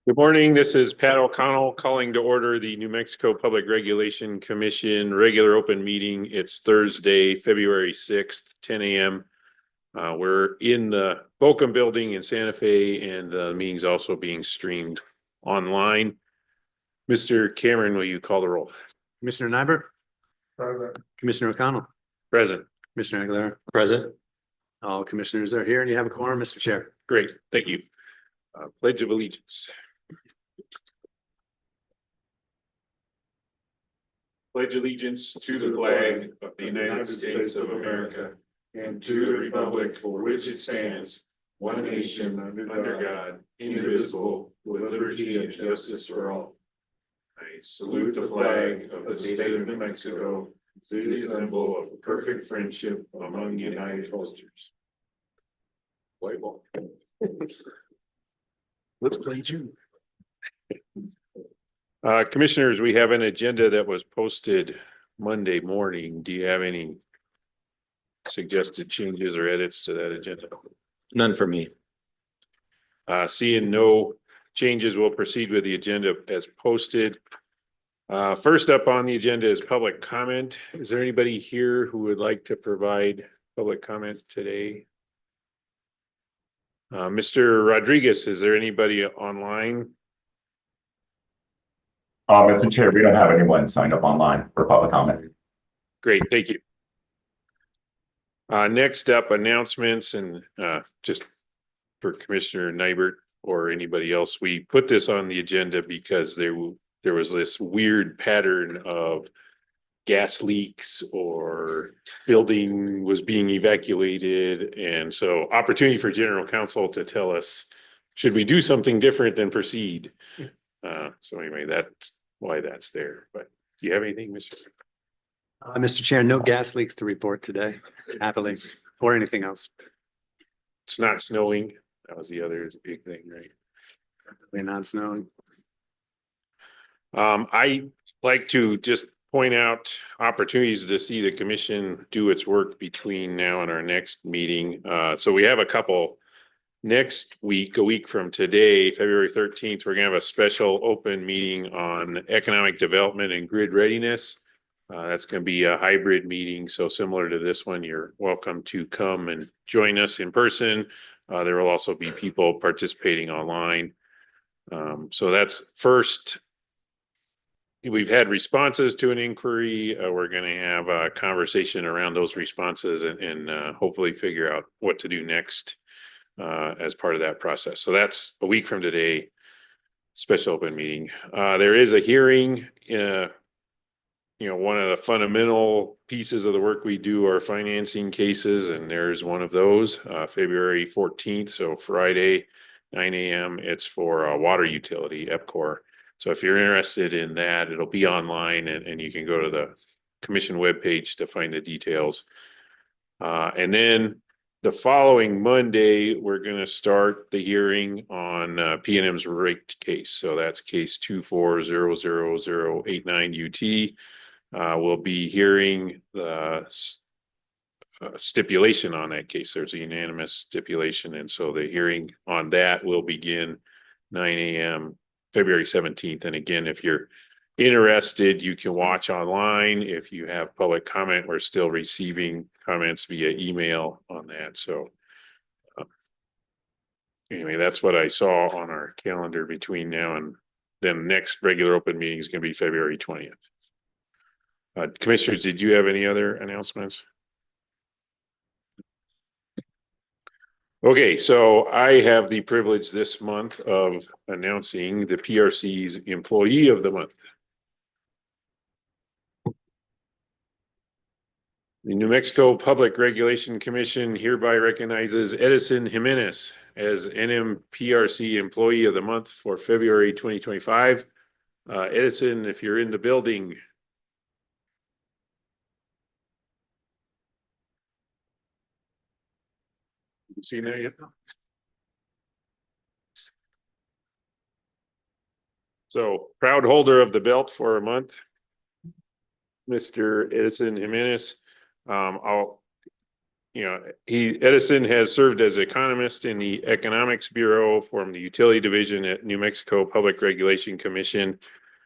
Good morning. This is Pat O'Connell calling to order the New Mexico Public Regulation Commission regular open meeting. It's Thursday, February 6th, 10 a.m. We're in the Bochum building in Santa Fe, and the meeting's also being streamed online. Mr. Cameron, will you call the roll? Commissioner Nyberg. Present. Commissioner O'Connell. Present. Commissioner Aguilar. Present. All commissioners are here and you have a quorum, Mr. Chair. Great. Thank you. Pledge of Allegiance. Pledge allegiance to the flag of the United States of America and to the republic for which it stands, one nation under God, indivisible, with liberty and justice for all. I salute the flag of the state of New Mexico, the symbol of perfect friendship among united cultures. White ball. Let's play June. Commissioners, we have an agenda that was posted Monday morning. Do you have any suggested changes or edits to that agenda? None for me. Seeing no changes, we'll proceed with the agenda as posted. First up on the agenda is public comment. Is there anybody here who would like to provide public comment today? Mr. Rodriguez, is there anybody online? Mr. Chair, we don't have anyone signed up online for public comment. Great, thank you. Next up, announcements, and just for Commissioner Nybert or anybody else, we put this on the agenda because there was this weird pattern of gas leaks or building was being evacuated. And so opportunity for general counsel to tell us, should we do something different than proceed? So anyway, that's why that's there. But do you have anything, Mr. Mr. Chair, no gas leaks to report today, happily, or anything else. It's not snowing. That was the other big thing, right? We're not snowing. I like to just point out opportunities to see the commission do its work between now and our next meeting. So we have a couple. Next week, a week from today, February 13th, we're gonna have a special open meeting on economic development and grid readiness. That's gonna be a hybrid meeting, so similar to this one, you're welcome to come and join us in person. There will also be people participating online. So that's first. We've had responses to an inquiry. We're gonna have a conversation around those responses and hopefully figure out what to do next as part of that process. So that's a week from today, special open meeting. There is a hearing. One of the fundamental pieces of the work we do are financing cases, and there's one of those, February 14th, so Friday, 9 a.m. It's for a water utility, EPCOR. So if you're interested in that, it'll be online and you can go to the commission webpage to find the details. And then the following Monday, we're going to start the hearing on PNM's rate case. So that's case 2400089 UT. We'll be hearing the stipulation on that case. There's a unanimous stipulation. And so the hearing on that will begin 9 a.m. February 17th. And again, if you're interested, you can watch online. If you have public comment, we're still receiving comments via email on that. So anyway, that's what I saw on our calendar between now and then. Next regular open meeting is going to be February 20th. Commissioners, did you have any other announcements? Okay, so I have the privilege this month of announcing the PRC's Employee of the Month. The New Mexico Public Regulation Commission hereby recognizes Edison Jimenez as NMPRC Employee of the Month for February 2025. Edison, if you're in the building. You seen that yet? So proud holder of the belt for a month, Mr. Edison Jimenez. Edison has served as economist in the Economics Bureau, formed the Utility Division at New Mexico Public Regulation Commission,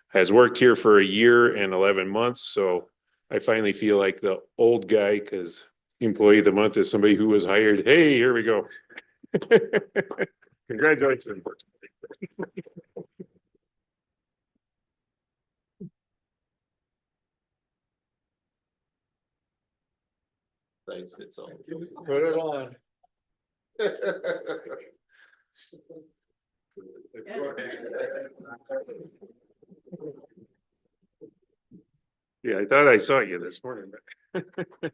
has worked here for a year and 11 months. So I finally feel like the old guy because employee of the month is somebody who was hired. Hey, here we go. Congratulations. Thanks, it's all. Put it on. Yeah, I thought I saw you this morning, but.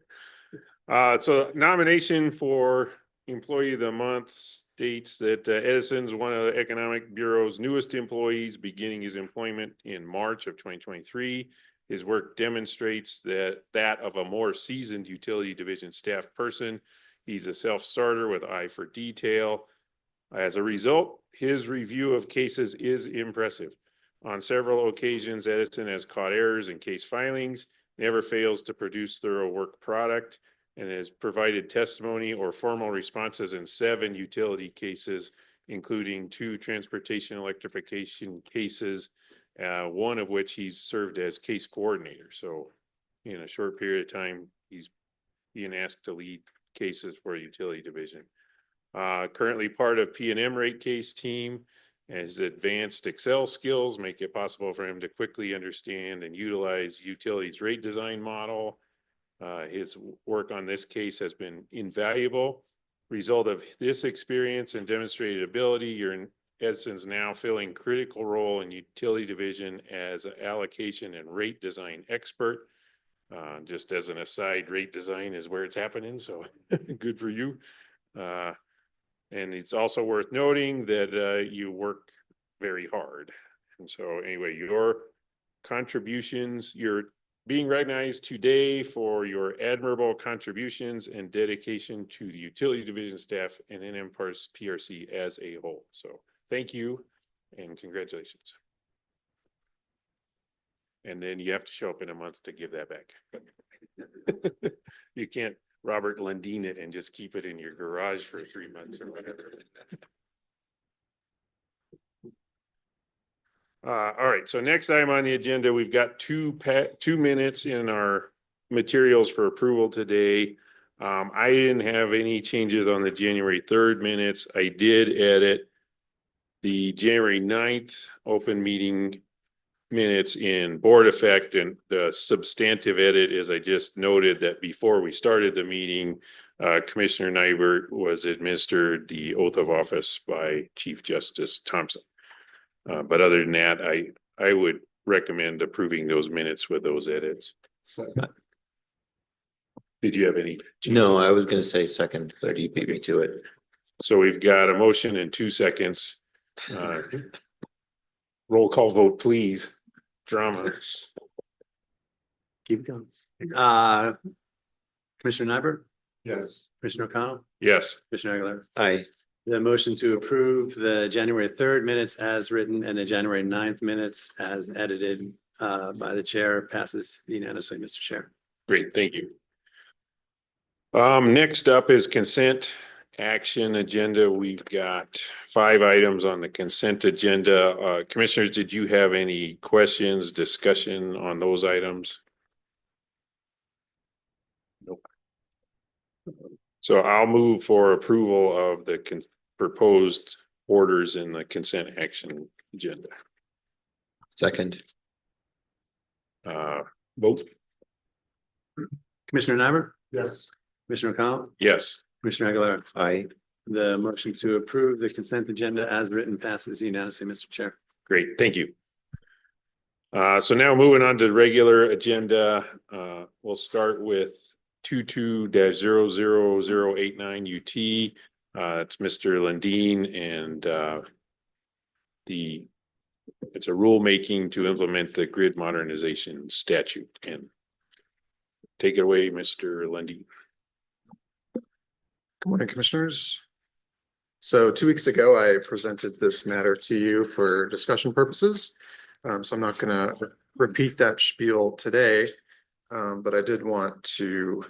So nomination for Employee of the Month states that Edison's one of the Economic Bureau's newest employees, beginning his employment in March of 2023. His work demonstrates that of a more seasoned utility division staff person. He's a self-starter with eye for detail. As a result, his review of cases is impressive. On several occasions, Edison has caught errors in case filings, never fails to produce thorough work product, and has provided testimony or formal responses in 7 utility cases, including 2 transportation electrification cases, one of which he's served as case coordinator. So in a short period of time, he's being asked to lead cases for a utility division. Currently part of P&M rate case team. His advanced Excel skills make it possible for him to quickly understand and utilize utilities rate design model. His work on this case has been invaluable. Result of this experience and demonstrated ability, Edison's now filling critical role in utility division as an allocation and rate design expert. Just as an aside, rate design is where it's happening, so good for you. And it's also worth noting that you work very hard. And so anyway, your contributions, you're being recognized today for your admirable contributions and dedication to the utility division staff and NMPRC as a whole. So thank you and congratulations. And then you have to show up in a month to give that back. You can't Robert Lundin it and just keep it in your garage for 3 months or whatever. All right, so next item on the agenda, we've got 2 minutes in our materials for approval today. I didn't have any changes on the January 3rd minutes. I did edit the January 9th open meeting minutes in board effect, and the substantive edit is I just noted that before we started the meeting, Commissioner Nybert was administered the oath of office by Chief Justice Thompson. But other than that, I would recommend approving those minutes with those edits. Did you have any? No, I was gonna say second, so you beat me to it. So we've got a motion in 2 seconds. Roll call vote, please. Drama. Keep going. Commissioner Nyberg, Yes. Commissioner O'Connell, Yes. Commissioner Aguilar. Aye. The motion to approve the January 3rd minutes as written and the January 9th minutes as edited by the chair passes unanimously, Mr. Chair. Great, thank you. Next up is consent action agenda. We've got 5 items on the consent agenda. Commissioners, did you have any questions, discussion on those items? Nope. So I'll move for approval of the proposed orders in the consent action agenda. Second. Vote. Commissioner Nyberg, Yes. Commissioner O'Connell, Yes. Commissioner Aguilar. Aye. The motion to approve the consent agenda as written passes unanimously, Mr. Chair. Great, thank you. So now moving on to the regular agenda, we'll start with 22-00089 UT. It's Mr. Lundin and it's a rulemaking to implement the grid modernization statute. And take it away, Mr. Lundin. Good morning, Commissioners. So 2 weeks ago, I presented this matter to you for discussion purposes. So I'm not going to repeat that spiel today, but I did want to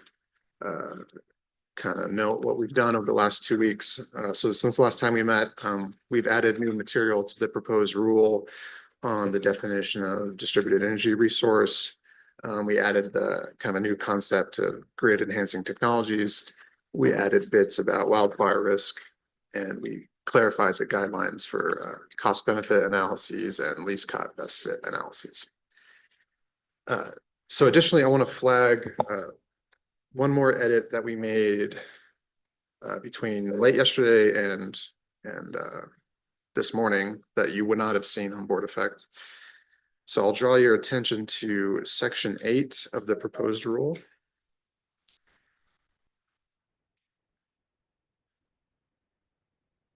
kind of note what we've done over the last 2 weeks. So since the last time we met, we've added new material to the proposed rule on the definition of distributed energy resource. We added the kind of a new concept of grid enhancing technologies. We added bits about wildfire risk, and we clarified the guidelines for cost benefit analyses and least cost best fit analyses. So additionally, I want to flag one more edit that we made between late yesterday and this morning that you would not have seen on board effect. So I'll draw your attention to section 8 of the proposed rule.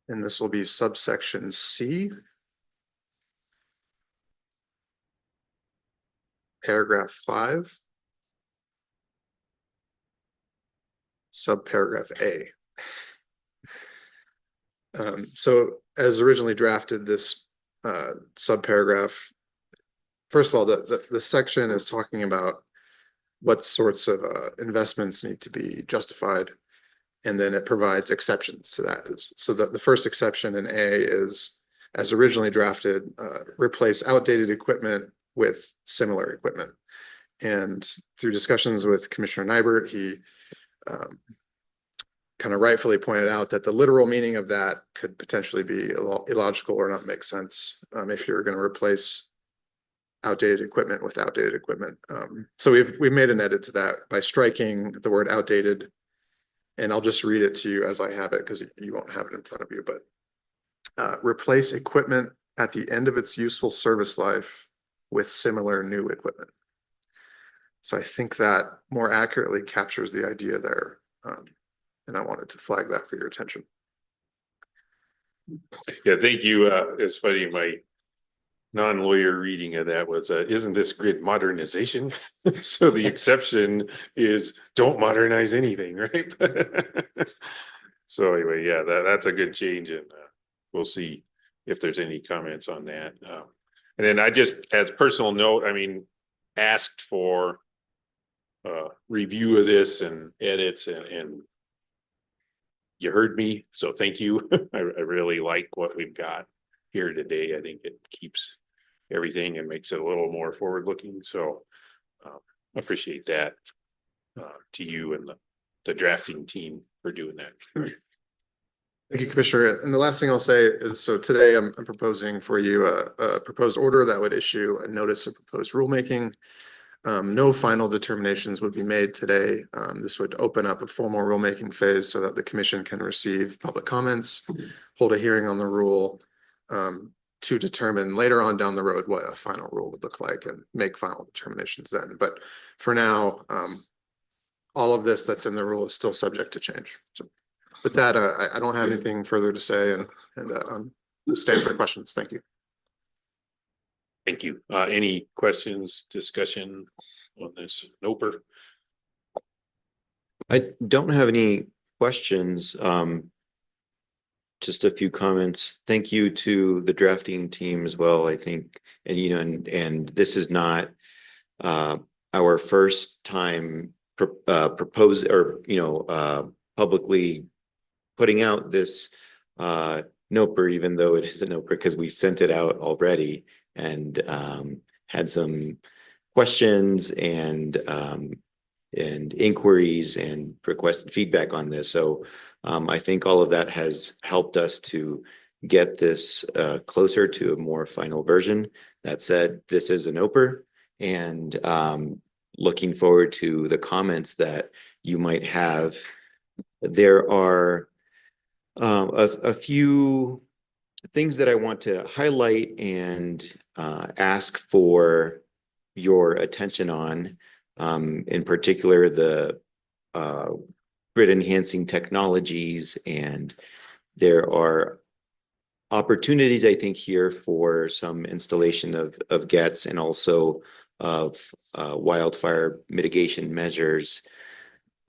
And this will be subsection C. Paragraph 5. Subparagraph A. So as originally drafted, this subparagraph, first of all, the section is talking about what sorts of investments need to be justified, and then it provides exceptions to that. So the first exception in A is, as originally drafted, replace outdated equipment with similar equipment. And through discussions with Commissioner Nybert, he kind of rightfully pointed out that the literal meaning of that could potentially be illogical or not make sense if you're going to replace outdated equipment with outdated equipment. So we've made an edit to that by striking the word outdated, and I'll just read it to you as I have it because you won't have it in front of you. But replace equipment at the end of its useful service life with similar new equipment. So I think that more accurately captures the idea there. And I wanted to flag that for your attention. Yeah, thank you. It's funny, my non-lawyer reading of that was, isn't this grid modernization? So the exception is don't modernize anything, right? So anyway, yeah, that's a good change, and we'll see if there's any comments on that. And then I just, as personal note, I mean, asked for review of this and edits, and you heard me, so thank you. I really like what we've got here today. I think it keeps everything and makes it a little more forward-looking. So appreciate that to you and the drafting team for doing that. Thank you, Commissioner. And the last thing I'll say is, so today I'm proposing for you a proposed order that would issue a notice of proposed rulemaking. No final determinations would be made today. This would open up a formal rulemaking phase so that the commission can receive public comments, hold a hearing on the rule, to determine later on down the road what a final rule would look like and make final determinations then. But for now, all of this that's in the rule is still subject to change. So with that, I don't have anything further to say, and stand for questions. Thank you. Thank you. Any questions, discussion on this? NOPR? I don't have any questions. Just a few comments. Thank you to the drafting team as well, I think. And and this is not our first time propose or publicly putting out this NOPR, even though it is a NOPR, because we sent it out already and had some questions and inquiries and requested feedback on this. So I think all of that has helped us to get this closer to a more final version. That said, this is an NOPR, and looking forward to the comments that you might have. There are a few things that I want to highlight and ask for your attention on, in particular the grid enhancing technologies, and there are opportunities, I think, here for some installation of GETs and also of wildfire mitigation measures.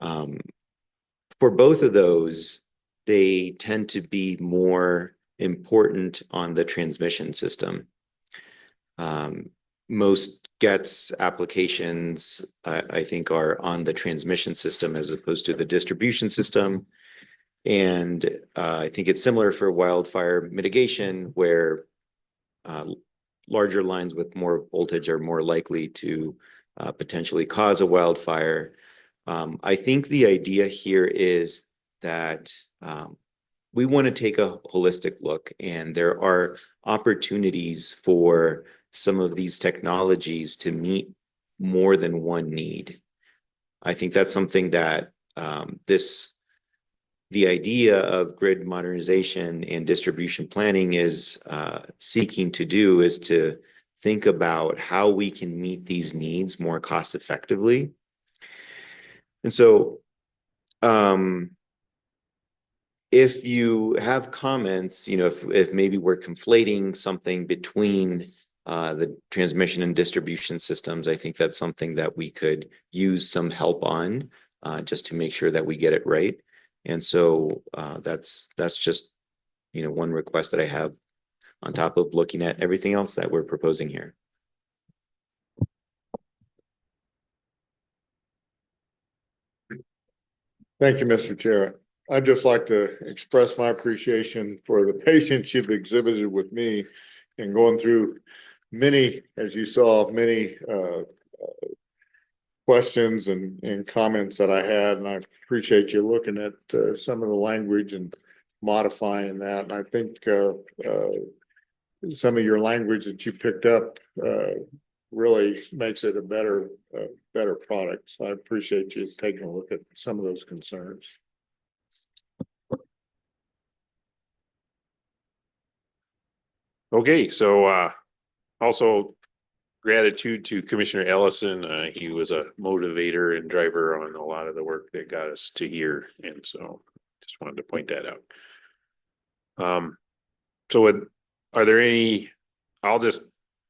For both of those, they tend to be more important on the transmission system. most GETS applications, I think, are on the transmission system as opposed to the distribution system. And I think it's similar for wildfire mitigation, where larger lines with more voltage are more likely to potentially cause a wildfire. I think the idea here is that we want to take a holistic look, and there are opportunities for some of these technologies to meet more than one need. I think that's something that the idea of grid modernization and distribution planning is seeking to do, is to think about how we can meet these needs more cost effectively. And so if you have comments, if maybe we're conflating something between the transmission and distribution systems, I think that's something that we could use some help on, just to make sure that we get it right. And so that's just, one request that I have on top of looking at everything else that we're proposing here. Thank you, Mr. Chair. I'd just like to express my appreciation for the patience you've exhibited with me in going through many, as you saw, many questions and comments that I had, and I appreciate you looking at some of the language and modifying that. And I think some of your language that you picked up really makes it a better product. So I appreciate you taking a look at some of those concerns. Okay, so also gratitude to Commissioner Ellison. He was a motivator and driver on a lot of the work that got us to here, and so just wanted to point that out. Are there any?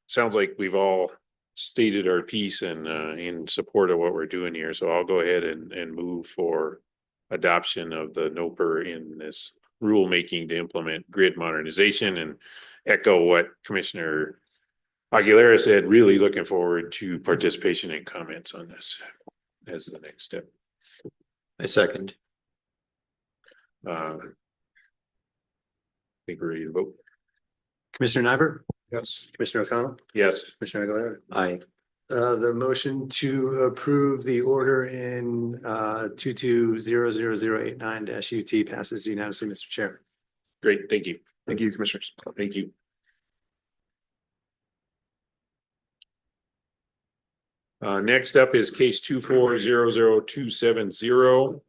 Sounds like we've all stated our piece and in support of what we're doing here. So I'll go ahead and move for adoption of the NOPR in this rulemaking to implement grid modernization, and echo what Commissioner Aguilera said, really looking forward to participation and comments on this as the next step. I second. I think we're ready to vote. Commissioner Nyberg, Yes. Commissioner O'Connell, Yes. Commissioner Aguilera. Aye. The motion to approve the order in 22-00089-UT passes unanimously, Mr. Chair. Great, thank you. Thank you, commissioners. Thank you. Next up is case 24-00270.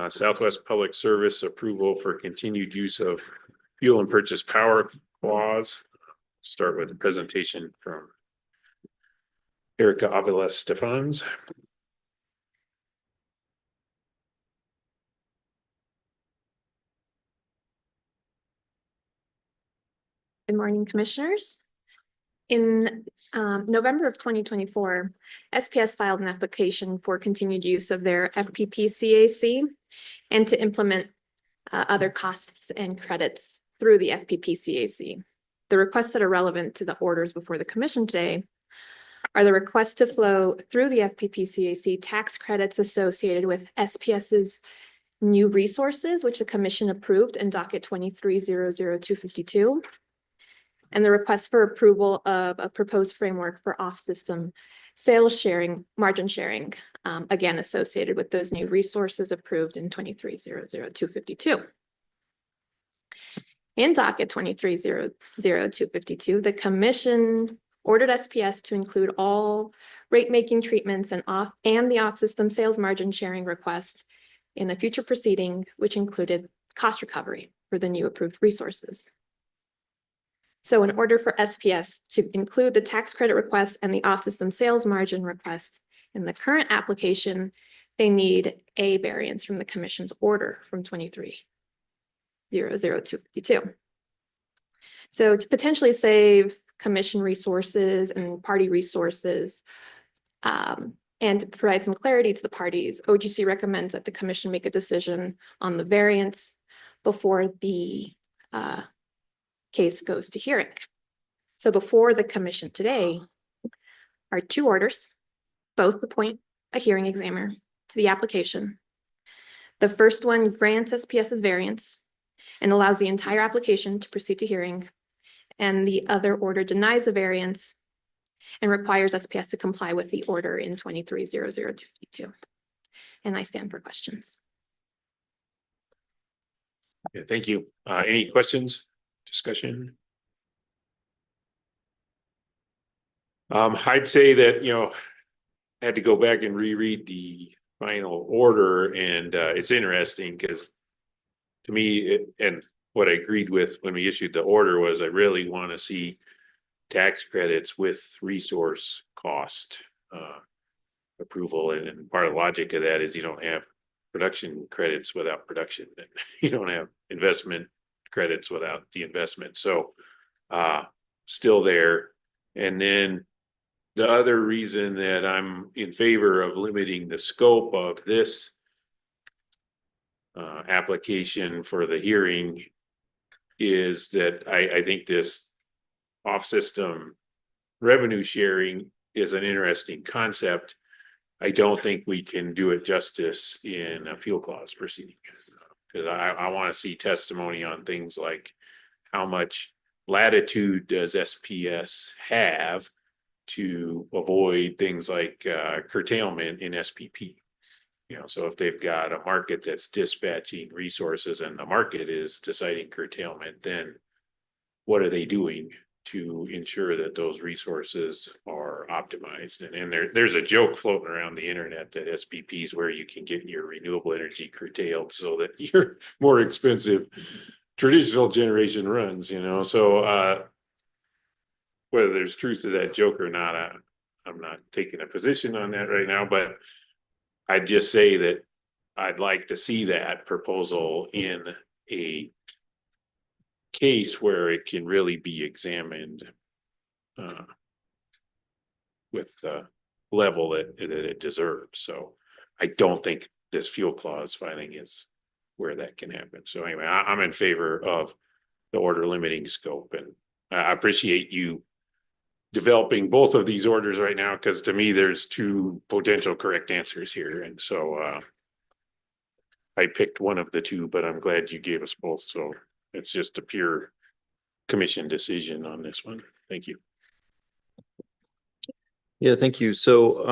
Southwest Public Service approval for continued use of fuel and purchase power clause. Start with the presentation from Erica Avila Stefans. Good morning, commissioners. In November of 2024, SPS filed an application for continued use of their FPPCAC and to implement other costs and credits through the FPPCAC. The requests that are relevant to the orders before the commission today are the request to flow through the FPPCAC tax credits associated with SPS's new resources, which the commission approved in docket 23-00252. And the request for approval of a proposed framework for off-system sales sharing, margin sharing, again, associated with those new resources approved in 23-00252. In docket 23-00252, the commission ordered SPS to include all rate-making treatments and the off-system sales margin sharing request in a future proceeding, which included cost recovery for the new approved resources. So in order for SPS to include the tax credit request and the off-system sales margin request in the current application, they need a variance from the commission's order from 23-00252. So to potentially save commission resources and party resources, and to provide some clarity to the parties, OGC recommends that the commission make a decision on the variance before the case goes to hearing. So before the commission today are two orders. Both appoint a hearing examiner to the application. The first one grants SPS's variance and allows the entire application to proceed to hearing. And the other order denies the variance and requires SPS to comply with the order in 23-00252. And I stand for questions. Yeah, thank you. Any questions, discussion? I'd say that, I had to go back and reread the final order, and it's interesting because to me, and what I agreed with when we issued the order was I really want to see tax credits with resource cost approval. And part of the logic of that is you don't have production credits without production. And you don't have investment credits without the investment. So still there. And then the other reason that I'm in favor of limiting the scope of this application for the hearing is that I think this off-system revenue sharing is an interesting concept. I don't think we can do it justice in appeal clause proceeding. Because I want to see testimony on things like how much latitude does SPS have to avoid things like curtailment in SPP. So if they've got a market that's dispatching resources and the market is deciding curtailment, then what are they doing to ensure that those resources are optimized? And there's a joke floating around the internet that SPP is where you can get your renewable energy curtailed so that your more expensive traditional generation runs, so whether there's truth to that joke or not, I'm not taking a position on that right now, but I'd just say that I'd like to see that proposal in a case where it can really be examined with the level that it deserves. So I don't think this fuel clause filing is where that can happen. So anyway, I'm in favor of the order limiting scope, and I appreciate you developing both of these orders right now, because to me, there's two potential correct answers here. And so I picked one of the two, but I'm glad you gave us both. So it's just a pure commission decision on this one. Thank you. Yeah, thank you. So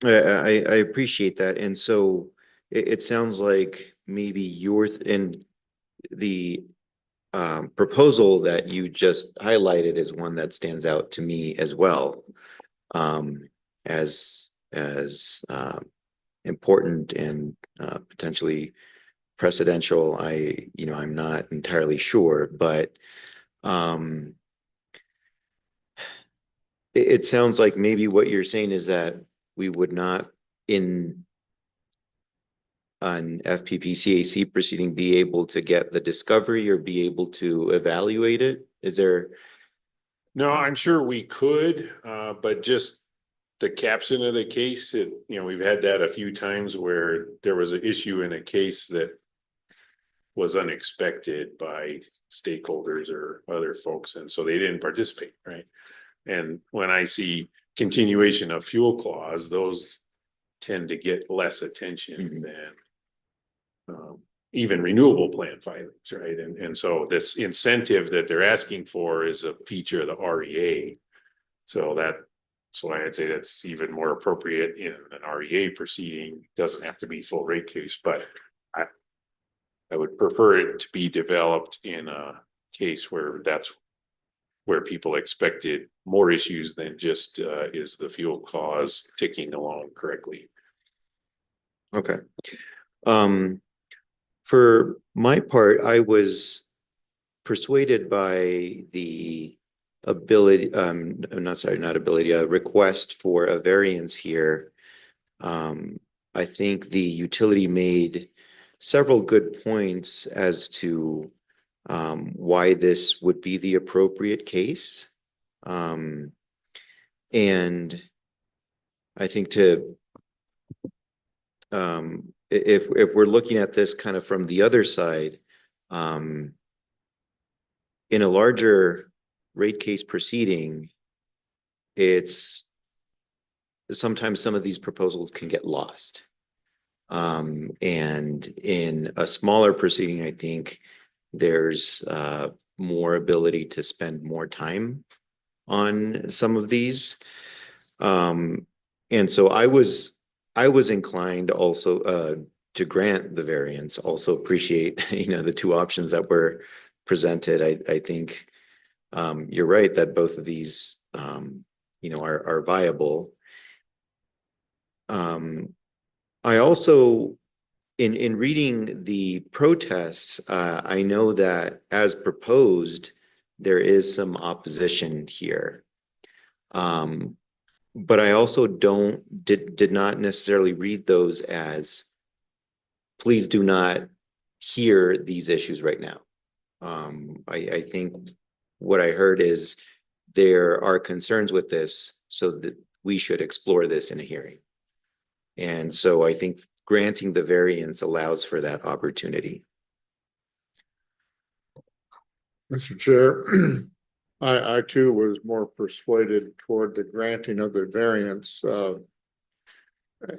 I appreciate that. And so it sounds like maybe and the proposal that you just highlighted is one that stands out to me as well, as important and potentially precedential. I'm not entirely sure, but it sounds like maybe what you're saying is that we would not in an FPP CAC proceeding be able to get the discovery or be able to evaluate it? Is there? No, I'm sure we could, but just the caption of the case, we've had that a few times where there was an issue in a case that was unexpected by stakeholders or other folks, and so they didn't participate, right? And when I see continuation of fuel clause, those tend to get less attention than even renewable plan filings, right? And so this incentive that they're asking for is a feature of the REA. So that's why I'd say that's even more appropriate in an REA proceeding. Doesn't have to be full rate case, but I would prefer it to be developed in a case where that's where people expected more issues than just is the fuel clause ticking along correctly. Okay. For my part, I was persuaded by the ability, request for a variance here. I think the utility made several good points as to why this would be the appropriate case. And I think if we're looking at this kind of from the other side, in a larger rate case proceeding, it's sometimes some of these proposals can get lost. And in a smaller proceeding, I think there's more ability to spend more time on some of these. And so I was inclined also to grant the variance, also appreciate, the two options that were presented. I think you're right that both of these, are viable. I also, in reading the protests, I know that as proposed, there is some opposition here. But I also did not necessarily read those as, please do not hear these issues right now. I think what I heard is there are concerns with this, so that we should explore this in a hearing. And so I think granting the variance allows for that opportunity. Mr. Chair, I too was more persuaded toward the granting of the variance.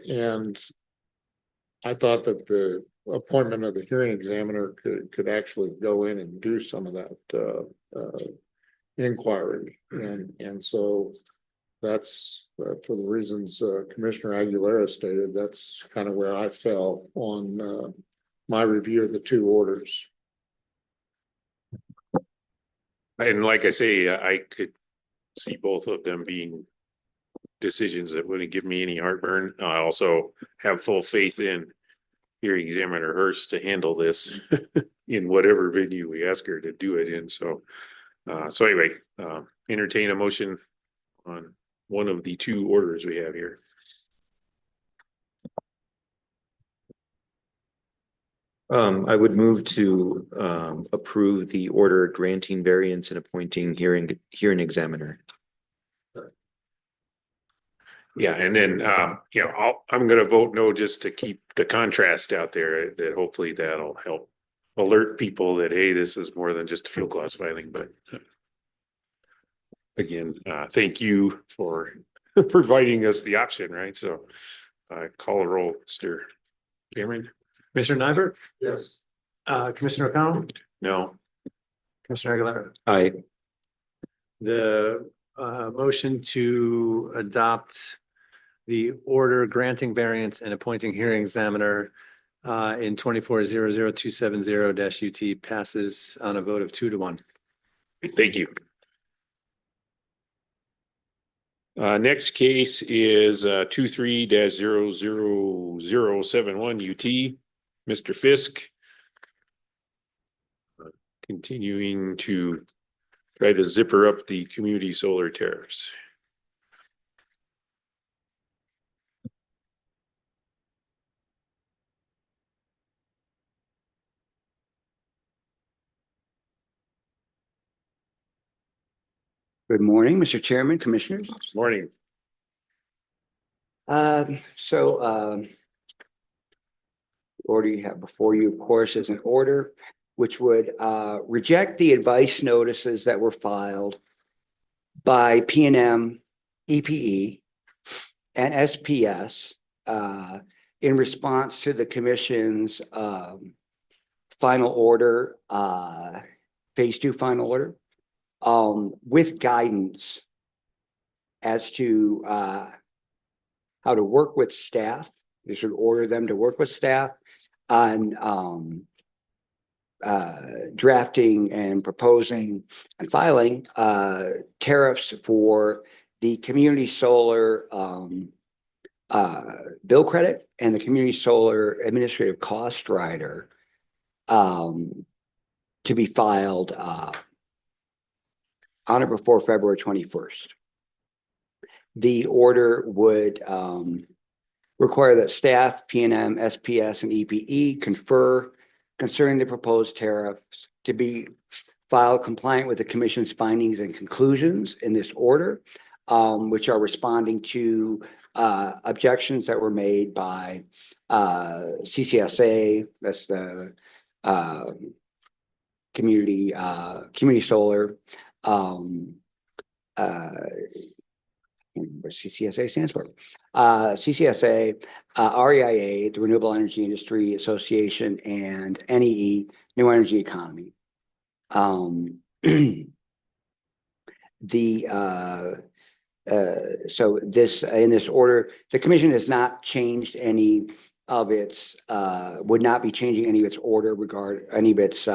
And I thought that the appointment of the hearing examiner could actually go in and do some of that inquiry. And so that's for the reasons Commissioner Aguilera stated, that's kind of where I fell on my review of the two orders. And like I say, I could see both of them being decisions that wouldn't give me any heartburn. I also have full faith in hearing examiner Hurst to handle this in whatever venue we ask her to do it in. So anyway, entertain a motion on one of the two orders we have here. I would move to approve the order granting variance and appointing hearing examiner. Yeah, and then I'm gonna vote no just to keep the contrast out there, that hopefully that'll help alert people that, hey, this is more than just a field class filing. But again, thank you for providing us the option, right? So call a roll, Mr. Cameron. Commissioner Nyberg, Yes. Commissioner O'Connell, No. Commissioner Aguilera. I The motion to adopt the order granting variance and appointing hearing examiner in 24-00270 UT passes on a vote of 2-1. Thank you. Next case is 23-00071 UT. Mr. Fisk. Continuing to try to zipper up the community solar tariffs. Good morning, Mr. Chairman, Commissioners. Morning. The order you have before you, of course, is an order which would reject the advice notices that were filed by PNM, EPE, and SPS in response to the Commission's final order, phase 2 final order, with guidance as to how to work with staff. They should order them to work with staff on drafting and proposing and filing tariffs for the community solar bill credit and the community solar administrative cost rider to be filed on or before February 21st. The order would require that staff, PNM, SPS, and EPE confer concerning the proposed tariffs to be filed compliant with the Commission's findings and conclusions in this order, which are responding to objections that were made by CCSA, that's the community solar, what CCSA stands for. CCSA, REIA, the Renewable Energy Industry Association, and NEE, New Energy Economy. So this, in this order, the commission has not changed any of its, would not be changing any of its order regard, any of its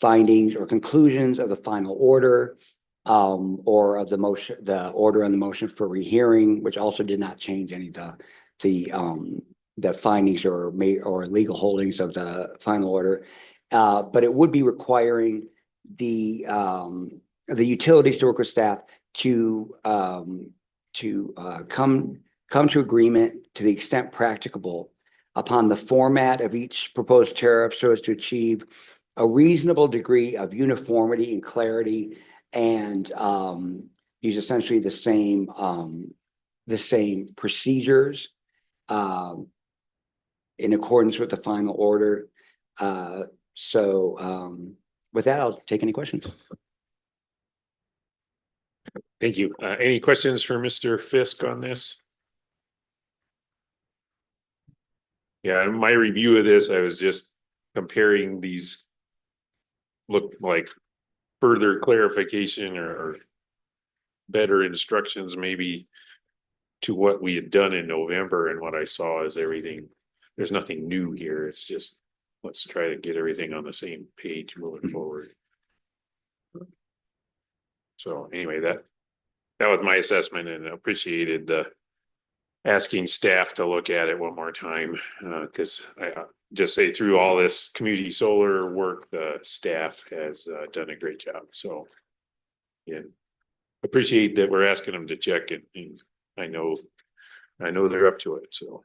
findings or conclusions of the final order, or of the motion, the order on the motion for rehearing, which also did not change any of the findings or legal holdings of the final order. But it would be requiring the utilities to work with staff to come to agreement to the extent practicable upon the format of each proposed tariff so as to achieve a reasonable degree of uniformity and clarity, and use essentially the same procedures in accordance with the final order. With that, I'll take any questions. Thank you. Any questions for Mr. Fisk on this? Yeah, in my review of this, I was just comparing these, look like further clarification or better instructions maybe to what we had done in November, and what I saw is everything, there's nothing new here. It's just, let's try to get everything on the same page moving forward. So anyway, that was my assessment, and appreciated the asking staff to look at it one more time. Because I just say through all this community solar work, the staff has done a great job. So yeah, appreciate that we're asking them to check it, and I know they're up to it. So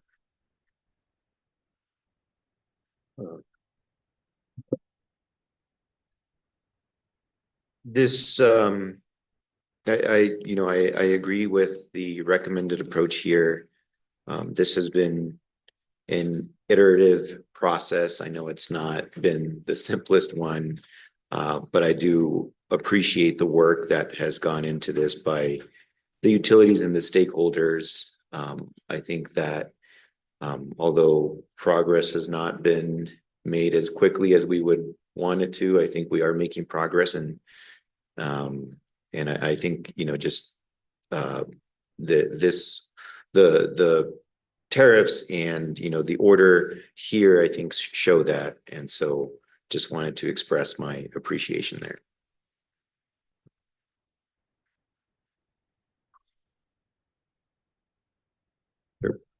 This, I agree with the recommended approach here. This has been an iterative process. I know it's not been the simplest one, but I do appreciate the work that has gone into this by the utilities and the stakeholders. I think that although progress has not been made as quickly as we would want it to, I think we are making progress, and I think, just the tariffs and, the order here, I think show that. And so just wanted to express my appreciation there.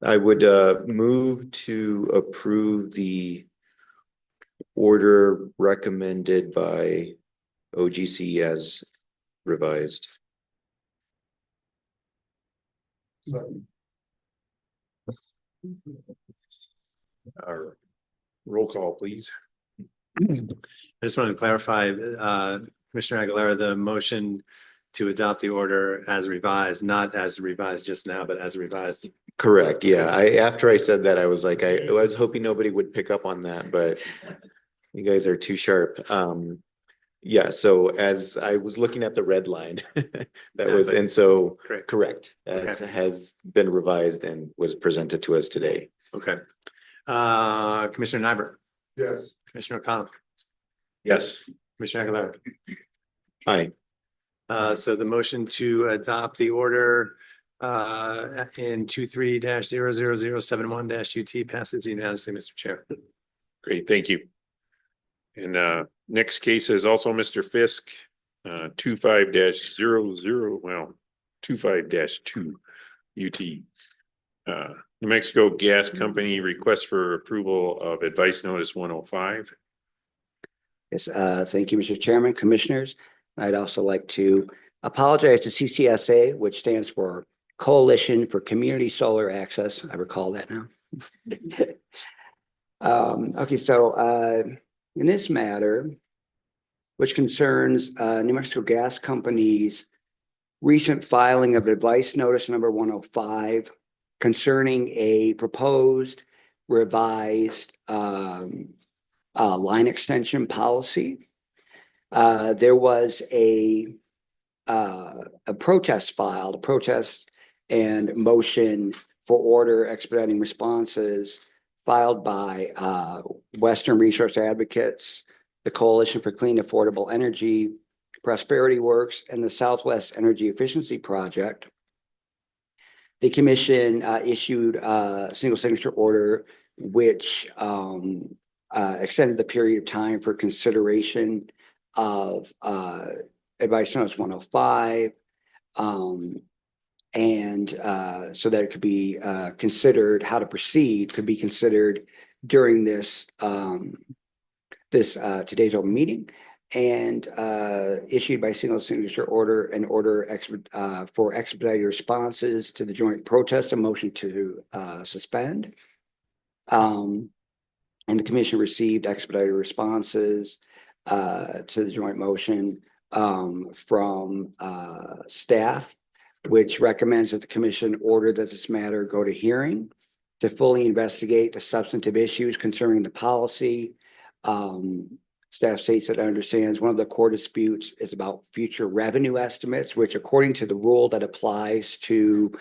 I would move to approve the order recommended by OGC as revised. Roll call, please. I just wanted to clarify, Commissioner Aguilera, the motion to adopt the order as revised, not as revised just now, but as revised. Correct. Yeah. After I said that, I was like, I was hoping nobody would pick up on that, but you guys are too sharp. Yeah. So as I was looking at the red line, and so correct, as has been revised and was presented to us today. Okay. Commissioner Nyberg. Yes. Commissioner O'Connell. Yes. Commissioner Aguilera. Aye. So the motion to adopt the order in 23-00071-UT passes unanimously, Mr. Chair. Great, thank you. And next case is also Mr. Fisk, 25-2 UT. New Mexico Gas Company request for approval of advice notice 105. Yes, thank you, Mr. Chairman, Commissioners. I'd also like to apologize to CCSA, which stands for Coalition for Community Solar Access. I recall that now. Okay, so in this matter, which concerns New Mexico Gas Company's recent filing of advice notice number 105 concerning a proposed revised line extension policy. There was a a protest filed, a protest and motion for order expediting responses filed by Western Resource Advocates, the Coalition for Clean Affordable Energy, Prosperity Works, and the Southwest Energy Efficiency Project. The commission issued a single signature order which extended the period of time for consideration of advice notice 105. And so that it could be considered, how to proceed could be considered during this today's open meeting, and issued by single signature order and order for expedited responses to the joint protest, a motion to suspend. And the commission received expedited responses to the joint motion from staff, which recommends that the commission order that this matter go to hearing to fully investigate the substantive issues concerning the policy. Staff states that it understands one of the core disputes is about future revenue estimates, which according to the rule that applies to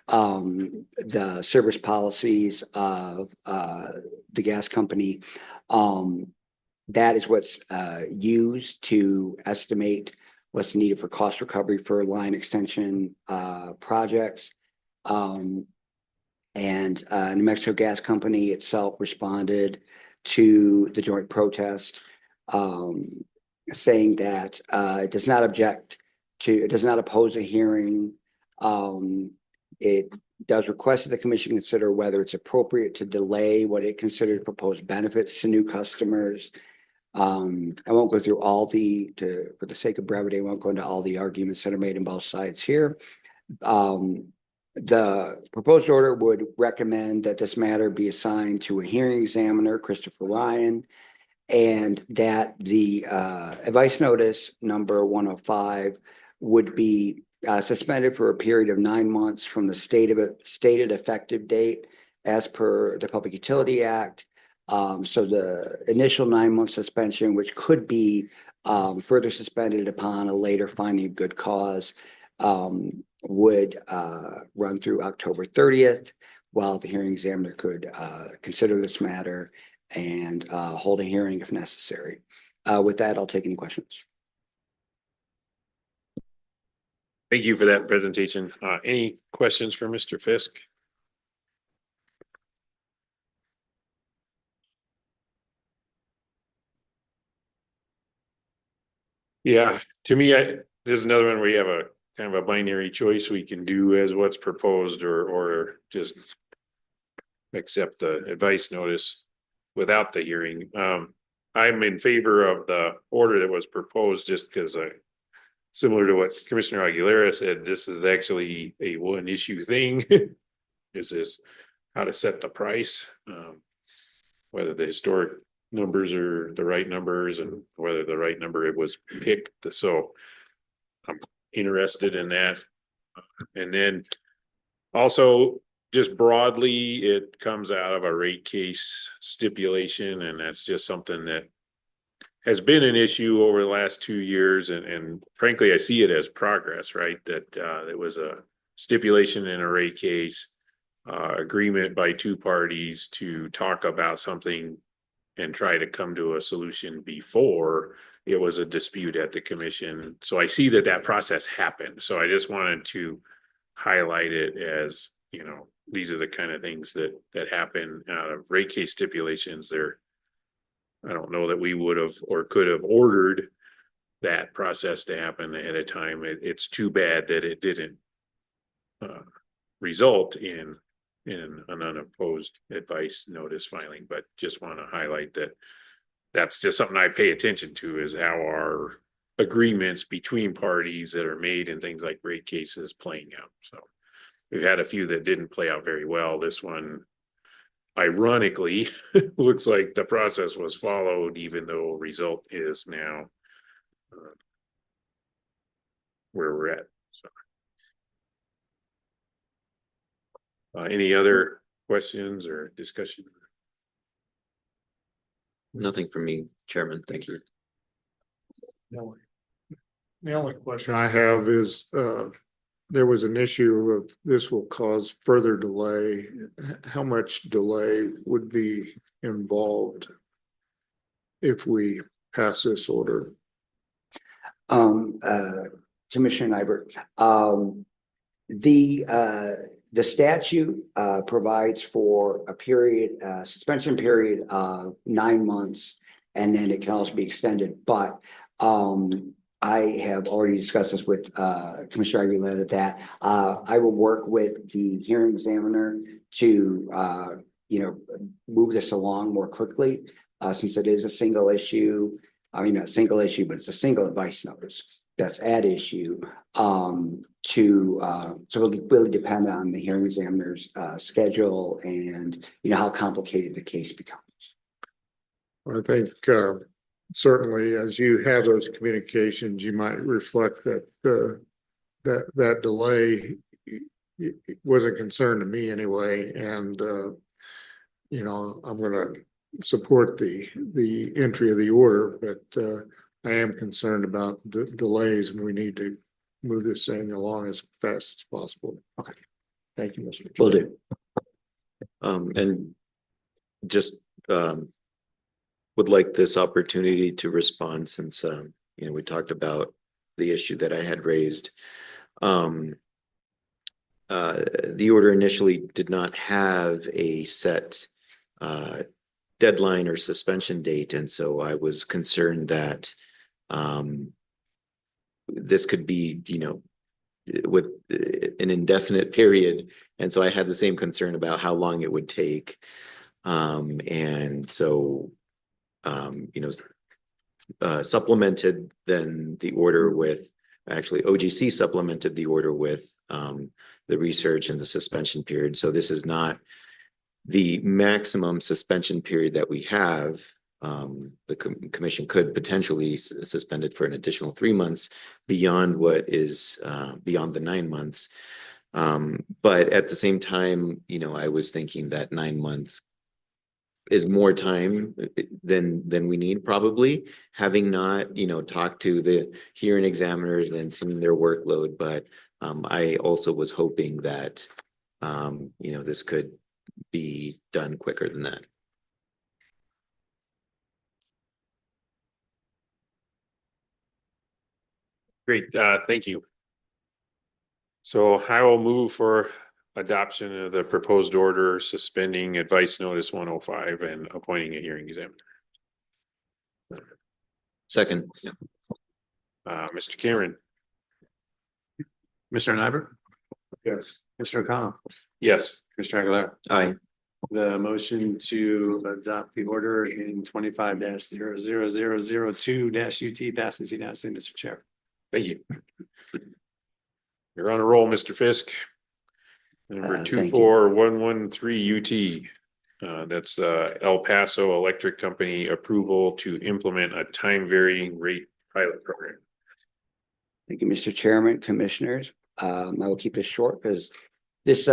the service policies of the gas company, that is what's used to estimate what's needed for cost recovery for line extension projects. And New Mexico Gas Company itself responded to the joint protest, saying that it does not it does not oppose a hearing. It does request that the commission consider whether it's appropriate to delay what it considers proposed benefits to new customers. I won't go through all for the sake of brevity, I won't go into all the arguments that are made on both sides here. The proposed order would recommend that this matter be assigned to a hearing examiner, Christopher Ryan, and that the advice notice number 105 would be suspended for a period of 9 months from the stated effective date as per the Public Utility Act. So the initial 9-month suspension, which could be further suspended upon a later finding of good cause, would run through October 30th, while the hearing examiner could consider this matter and hold a hearing if necessary. With that, I'll take any questions. Thank you for that presentation. Any questions for Mr. Fisk? Yeah, to me, this is another one where you have a kind of a binary choice we can do as what's proposed or just accept the advice notice without the hearing. I'm in favor of the order that was proposed just because similar to what Commissioner Aguilera said, this is actually a one issue thing. Is this how to set the price? Whether the historic numbers are the right numbers and whether the right number it was picked. So I'm interested in that. And then also just broadly, it comes out of a rate case stipulation, and that's just something that has been an issue over the last 2 years. And frankly, I see it as progress, right? That it was a stipulation in a rate case, agreement by two parties to talk about something and try to come to a solution before it was a dispute at the commission. So I see that process happened. So I just wanted to highlight it as, you know, these are the kind of things that happen out of rate case stipulations. I don't know that we would have or could have ordered that process to happen at a time. It's too bad that it didn't result in an unopposed advice notice filing, but just want to highlight that that's just something I pay attention to, is how our agreements between parties that are made in things like rate cases playing out. So we've had a few that didn't play out very well. This one, ironically, looks like the process was followed, even though result is now where we're at. So, any other questions or discussion? Nothing from me, Chairman. Thank you. No. The only question I have is, there was an issue of this will cause further delay. How much delay would be involved if we pass this order? Commissioner Nybert, the statute provides for a period, suspension period of 9 months, and then it can also be extended. But I have already discussed this with Commissioner Aguilera that I will work with the hearing examiner to move this along more quickly, since it is a single issue. I mean, not a single issue, but it's a single advice notice that's at issue. So it'll really depend on the hearing examiner's schedule and how complicated the case becomes. I think certainly as you have those communications, you might reflect that that delay was a concern to me anyway, and I'm going to support the entry of the order, but I am concerned about the delays, and we need to move this thing along as fast as possible. Okay. Thank you, Mr. Chair. Will do. And just would like this opportunity to respond since we talked about the issue that I had raised. The order initially did not have a set deadline or suspension date, and so I was concerned that this could be with an indefinite period, and so I had the same concern about how long it would take. And so supplemented then the order with, actually OGC supplemented the order with the research and the suspension period. So this is not the maximum suspension period that we have. The commission could potentially suspend it for an additional 3 months beyond what is beyond the 9 months. But at the same time, I was thinking that 9 months is more time than we need, probably, having not talked to the hearing examiners and seen their workload. But I also was hoping that this could be done quicker than that. Great, thank you. So I will move for adoption of the proposed order suspending advice notice 105 and appointing a hearing examiner. Second. Mr. Cameron. Mr. Nyberg, Yes. Mr. O'Connell, Yes. Mr. Aguilera. Aye. The motion to adopt the order in 25-00002-UT passes unanimously, Mr. Chair. Thank you. You're on a roll, Mr. Fisk. Number Thank you. 24113 UT. That's El Paso Electric Company approval to implement a time varying rate pilot program. Thank you, Mr. Chairman, Commissioners. I will keep this short because this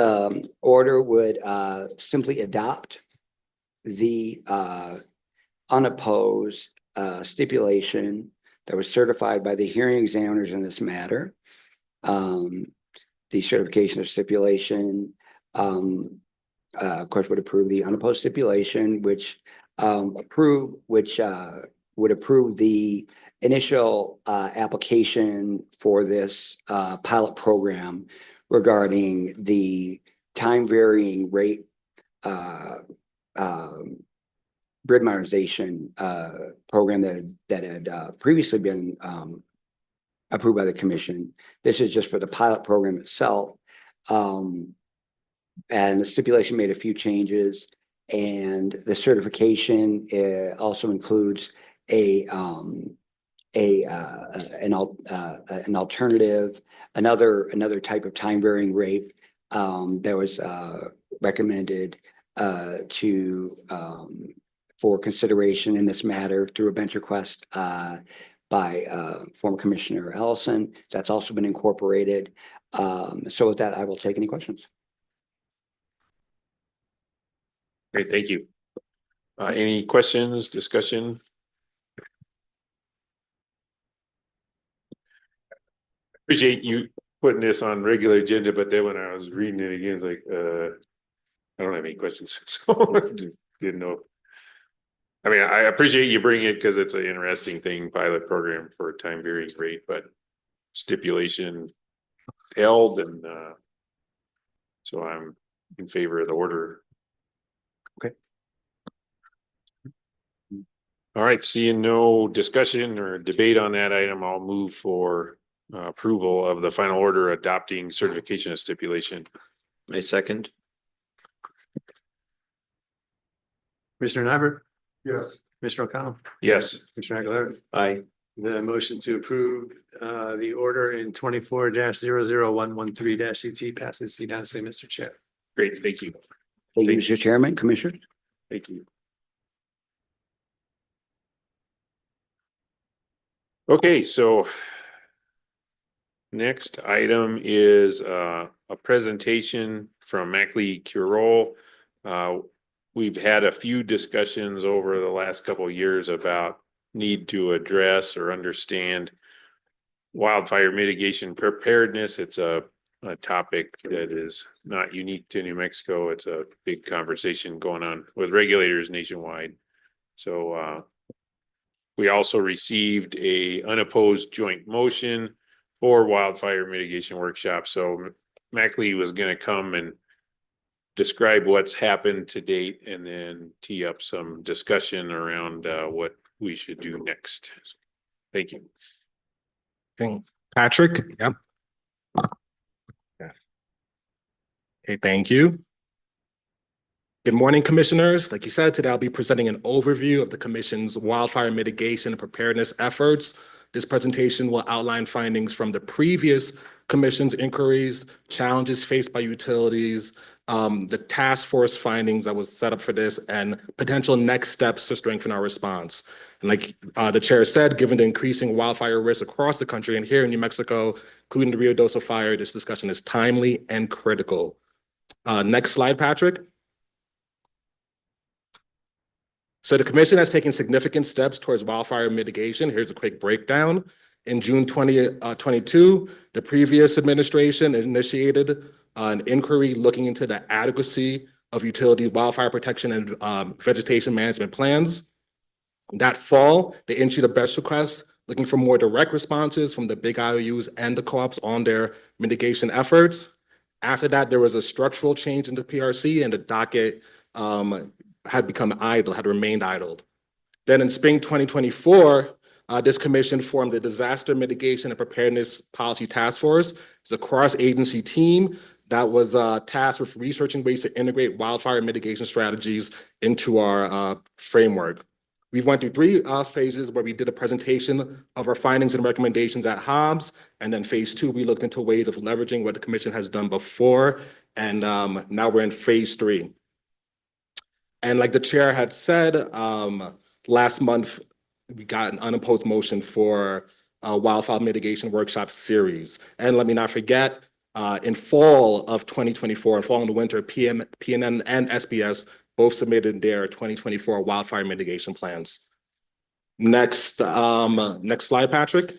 order would simply adopt the unopposed stipulation that was certified by the hearing examiners in this matter. The certification of stipulation, of course, would approve the unopposed stipulation, which would approve the initial application for this pilot program regarding the time varying rate grid modernization program that had previously been approved by the commission. This is just for the pilot program itself. And the stipulation made a few changes, and the certification also includes an alternative, another type of time varying rate that was recommended for consideration in this matter through a bench request by former Commissioner Ellison. That's also been incorporated. So with that, I will take any questions. Great, thank you. Any questions, discussion? appreciate you putting this on regular agenda, but then when I was reading it again, it's like, I don't have any questions, so didn't know. I mean, I appreciate you bringing it because it's an interesting thing, pilot program for a time varying rate, but stipulation held and, so I'm in favor of the order. Okay. All right, seeing no discussion or debate on that item, I'll move for approval of the final order adopting certification of stipulation. I second. Commissioner Nyberg, Yes. Commissioner O'Connell, Yes. Commissioner Aguilar. Aye. The motion to approve the order in 24-00113-UT passes unanimously, Mr. Chair. Great, thank you. Thank you, Thank Mr. Chairman, Commissioners. Thank you. Okay, so next item is a presentation from Mackley Curole. We've had a few discussions over the last couple of years about need to address or understand wildfire mitigation preparedness. It's a topic that is not unique to New Mexico. It's a big conversation going on with regulators nationwide. So we also received a unopposed joint motion for wildfire mitigation workshop. So Mackley was going to come and describe what's happened to date and then tee up some discussion around what we should do next. Thank you. Patrick, yep. Okay, thank you. Good morning, commissioners. Like you said, today I'll be presenting an overview of the commission's wildfire mitigation and preparedness efforts. This presentation will outline findings from the previous commission's inquiries, challenges faced by utilities, the task force findings that was set up for this, and potential next steps to strengthen our response. And like the chair said, given the increasing wildfire risk across the country and here in New Mexico, including the Rio Doso fire, this discussion is timely and critical. Next slide, Patrick. So the commission has taken significant steps towards wildfire mitigation. Here's a quick breakdown. In June 2022, the previous administration initiated an inquiry looking into the adequacy of utility wildfire protection and vegetation management plans. That fall, they issued a BEST request looking for more direct responses from the big IOUs and the co-ops on their mitigation efforts. After that, there was a structural change in the PRC and the docket had become idle, had remained idled. Then in spring 2024, this commission formed the Disaster Mitigation and Preparedness Policy Task Force. It's a cross-agency team that was tasked with researching ways to integrate wildfire mitigation strategies into our framework. We went through three phases where we did a presentation of our findings and recommendations at Hobbs. And then phase two, we looked into ways of leveraging what the commission has done before. And now we're in phase three. And like the chair had said, last month, we got an unopposed motion for a wildfire mitigation workshop series. And let me not forget, in fall of 2024, and fall in the winter, PNN and SPS both submitted their 2024 wildfire mitigation plans. Next slide, Patrick.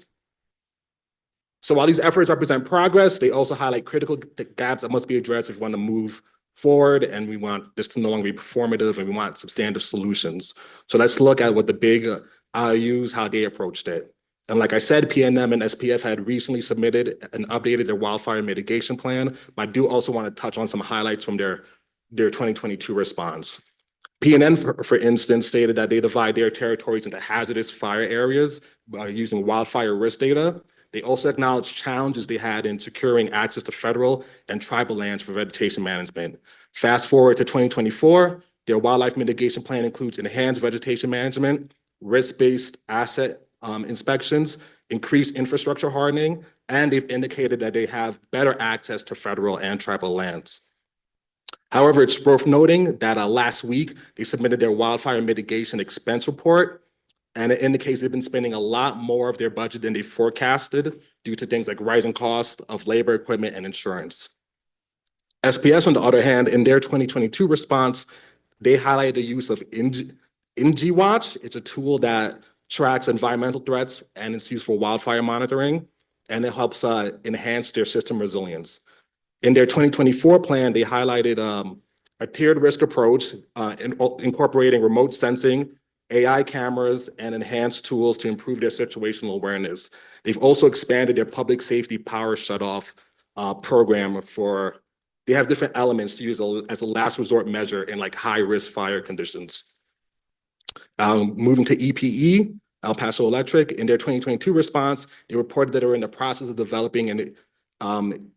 So while these efforts represent progress, they also highlight critical gaps that must be addressed if we want to move forward, and we want this to no longer be performative, and we want substantive solutions. So let's look at what the big IOUs, how they approached it. And like I said, PNM and SPF had recently submitted and updated their wildfire mitigation plan, but I do also want to touch on some highlights from their 2022 response. PNM, for instance, stated that they divide their territories into hazardous fire areas by using wildfire risk data. They also acknowledged challenges they had in securing access to federal and tribal lands for vegetation management. Fast forward to 2024, their wildlife mitigation plan includes enhanced vegetation management, risk-based asset inspections, increased infrastructure hardening, and they've indicated that they have better access to federal and tribal lands. However, it's worth noting that last week, they submitted their wildfire mitigation expense report, and it indicates they've been spending a lot more of their budget than they forecasted due to things like rising costs of labor, equipment, and insurance. SPS, on the other hand, in their 2022 response, they highlighted the use of NGWatch. It's a tool that tracks environmental threats, and it's used for wildfire monitoring. and it helps enhance their system resilience. In their 2024 plan, they highlighted a tiered risk approach incorporating remote sensing, AI cameras, and enhanced tools to improve their situational awareness. They've also expanded their public safety power shutoff program they have different elements to use as a last resort measure in like high risk fire conditions. Moving to EPE, El Paso Electric, in their 2022 response, they reported that they were in the process of developing an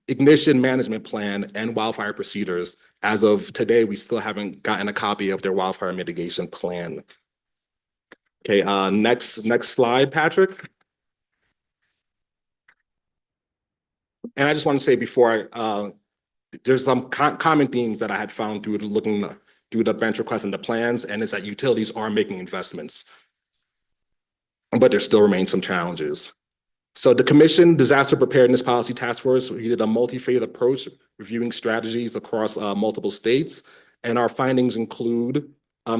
ignition management plan and wildfire procedures. As of today, we still haven't gotten a copy of their wildfire mitigation plan. Okay, next slide, Patrick. And I just want to say before there's some common themes that I had found through looking through the bench request and the plans, and it's that utilities are making investments, but there still remain some challenges. So the Commission Disaster Preparedness Policy Task Force, we did a multi-phase approach, reviewing strategies across multiple states, and our findings include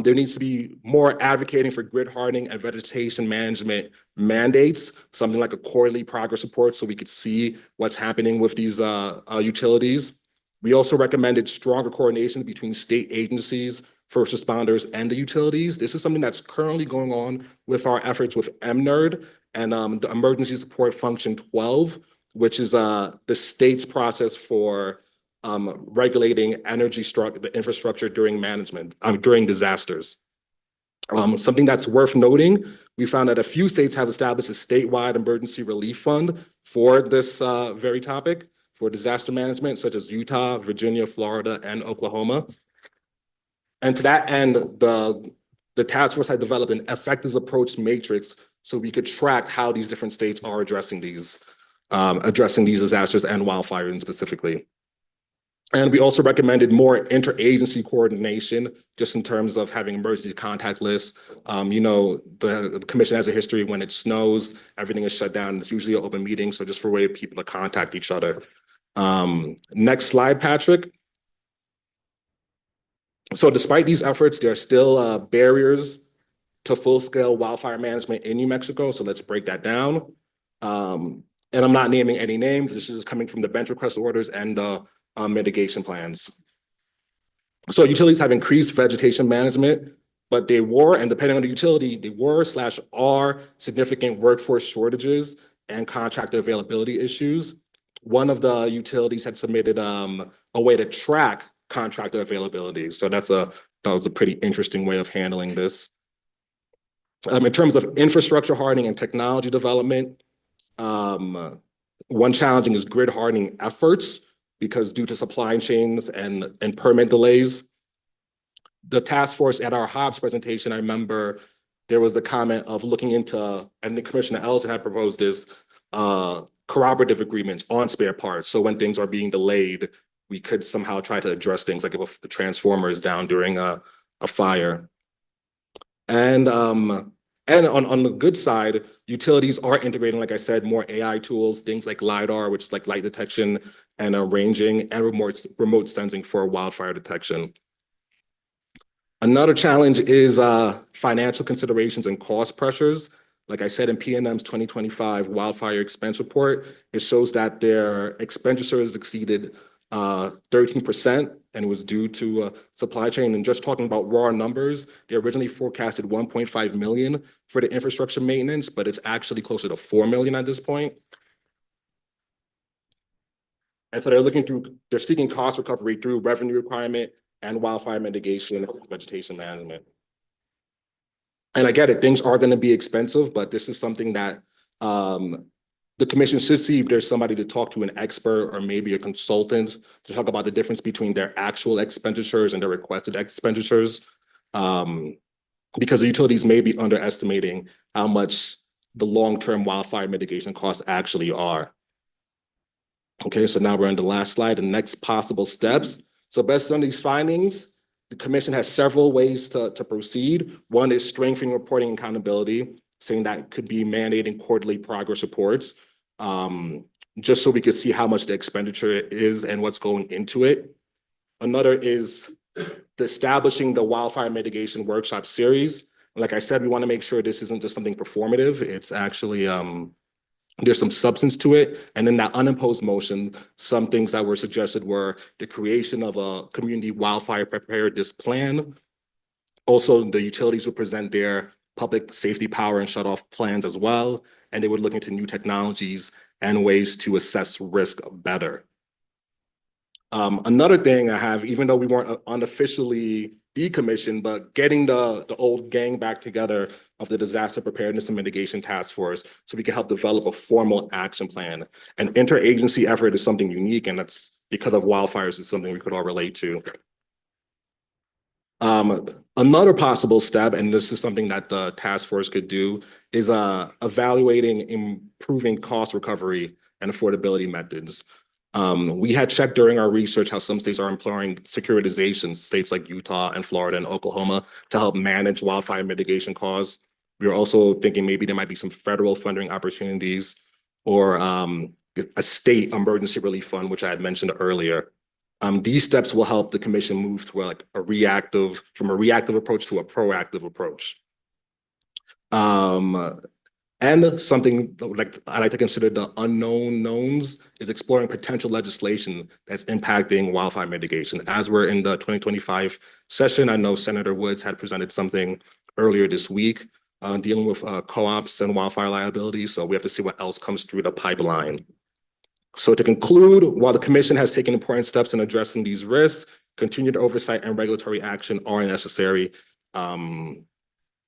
there needs to be more advocating for grid hardening and vegetation management mandates, something like a quarterly progress report so we could see what's happening with these utilities. We also recommended stronger coordination between state agencies, first responders, and the utilities. This is something that's currently going on with our efforts with MNERD and the Emergency Support Function 12, which is the state's process for regulating the infrastructure during during disasters. Something that's worth noting, we found that a few states have established a statewide emergency relief fund for this very topic, for disaster management, such as Utah, Virginia, Florida, and Oklahoma. And to that end, the task force had developed an effective approach matrix so we could track how these different states are addressing these disasters and wildfires specifically. And we also recommended more interagency coordination, just in terms of having emergency contact lists. The Commission has a history when it snows, everything is shut down. It's usually an open meeting, so just for a way of people to contact each other. Next slide, Patrick. So despite these efforts, there are still barriers to full-scale wildfire management in New Mexico. So let's break that down. And I'm not naming any names. This is coming from the bench request orders and mitigation plans. So utilities have increased vegetation management, but they were, and depending on the utility, they were/are significant workforce shortages and contractor availability issues. One of the utilities had submitted a way to track contractor availability. So that was a pretty interesting way of handling this. In terms of infrastructure hardening and technology development, one challenging is grid hardening efforts, because due to supply chains and permit delays. The task force at our Hobbs presentation, I remember there was a comment of looking into, and the Commissioner Ellison had proposed this, corroborative agreements on spare parts. So when things are being delayed, we could somehow try to address things, like if the transformer is down during a fire. And on the good side, utilities are integrating, like I said, more AI tools, things like LiDAR, which is like light detection and ranging, and remote sensing for wildfire detection. Another challenge is financial considerations and cost pressures. Like I said, in PNM's 2025 wildfire expense report, it shows that their expenditures exceeded 13%, and it was due to supply chain. And just talking about raw numbers, they originally forecasted 1.5 million for the infrastructure maintenance, but it's actually closer to 4 million at this point. And so they're seeking cost recovery through revenue requirement and wildfire mitigation and vegetation management. And I get it, things are going to be expensive, but this is something that the Commission should see if there's somebody to talk to, an expert or maybe a consultant, to talk about the difference between their actual expenditures and their requested expenditures. Because the utilities may be underestimating how much the long-term wildfire mitigation costs actually are. Okay, so now we're on the last slide, the next possible steps. So based on these findings, the Commission has several ways to proceed. One is strengthening reporting accountability, saying that could be mandating quarterly progress reports, just so we can see how much the expenditure is and what's going into it. Another is establishing the wildfire mitigation workshop series. Like I said, we want to make sure this isn't just something performative. It's actually There's some substance to it. And in that unimposed motion, some things that were suggested were the creation of a community wildfire preparedness plan. Also, the utilities would present their public safety power and shut off plans as well. And they would look into new technologies and ways to assess risk better. Another thing I have, even though we weren't unofficially decommissioned, but getting the old gang back together of the Disaster Preparedness and Mitigation Task Force so we can help develop a formal action plan. An interagency effort is something unique, and that's because of wildfires is something we could all relate to. Another possible step, and this is something that the task force could do, is evaluating improving cost recovery and affordability methods. We had checked during our research how some states are employing securitization, states like Utah and Florida and Oklahoma, to help manage wildfire mitigation costs. We were also thinking maybe there might be some federal funding opportunities or a state emergency relief fund, which I had mentioned earlier. These steps will help the commission move to from a reactive approach to a proactive approach. And something like I like to consider the unknown knowns is exploring potential legislation that's impacting wildfire mitigation. As we're in the 2025 session, I know Senator Woods had presented something earlier this week dealing with co-ops and wildfire liability. So we have to see what else comes through the pipeline. So to conclude, while the commission has taken important steps in addressing these risks, continued oversight and regulatory action are necessary. And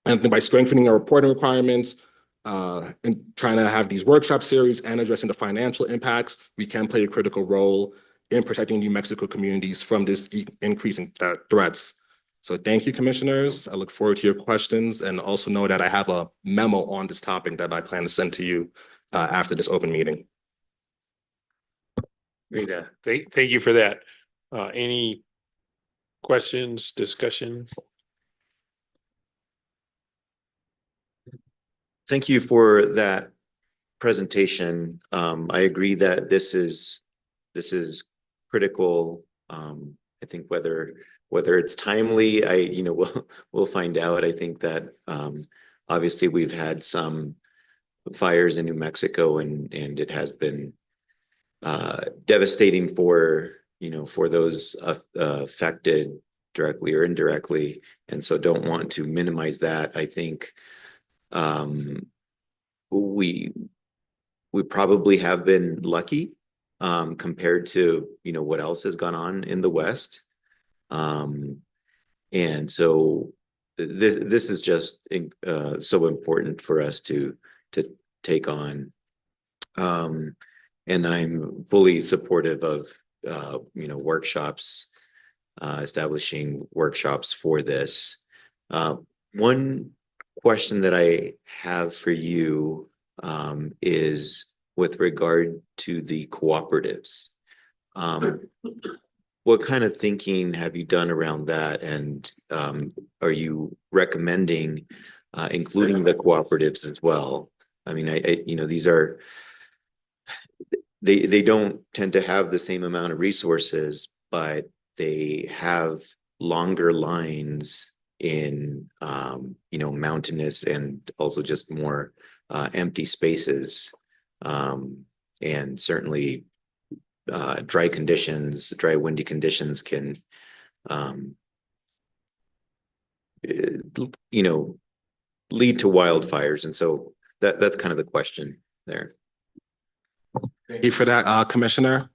by strengthening our reporting requirements, and trying to have these workshop series and addressing the financial impacts, we can play a critical role in protecting New Mexico communities from this increasing threats. So thank you, commissioners. I look forward to your questions, and also know that I have a memo on this topic that I plan to send to you after this open meeting. Yeah, thank you for that. Any questions, discussion? Thank you for that presentation. I agree that this is critical. I think whether it's timely, we'll find out. I think that obviously we've had some fires in New Mexico, and it has been devastating for those affected directly or indirectly, and so don't want to minimize that. I think we probably have been lucky compared to what else has gone on in the West, and so this is just so important for us to take on, and I'm fully supportive of workshops, establishing workshops for this. One question that I have for you is with regard to the cooperatives. What kind of thinking have you done around that? And are you recommending including the cooperatives as well? I mean, these are, they don't tend to have the same amount of resources, but they have longer lines in mountainous and also just more empty spaces, and certainly dry windy conditions can lead to wildfires, and so that's kind of the question there. Thank you for that, Commissioner.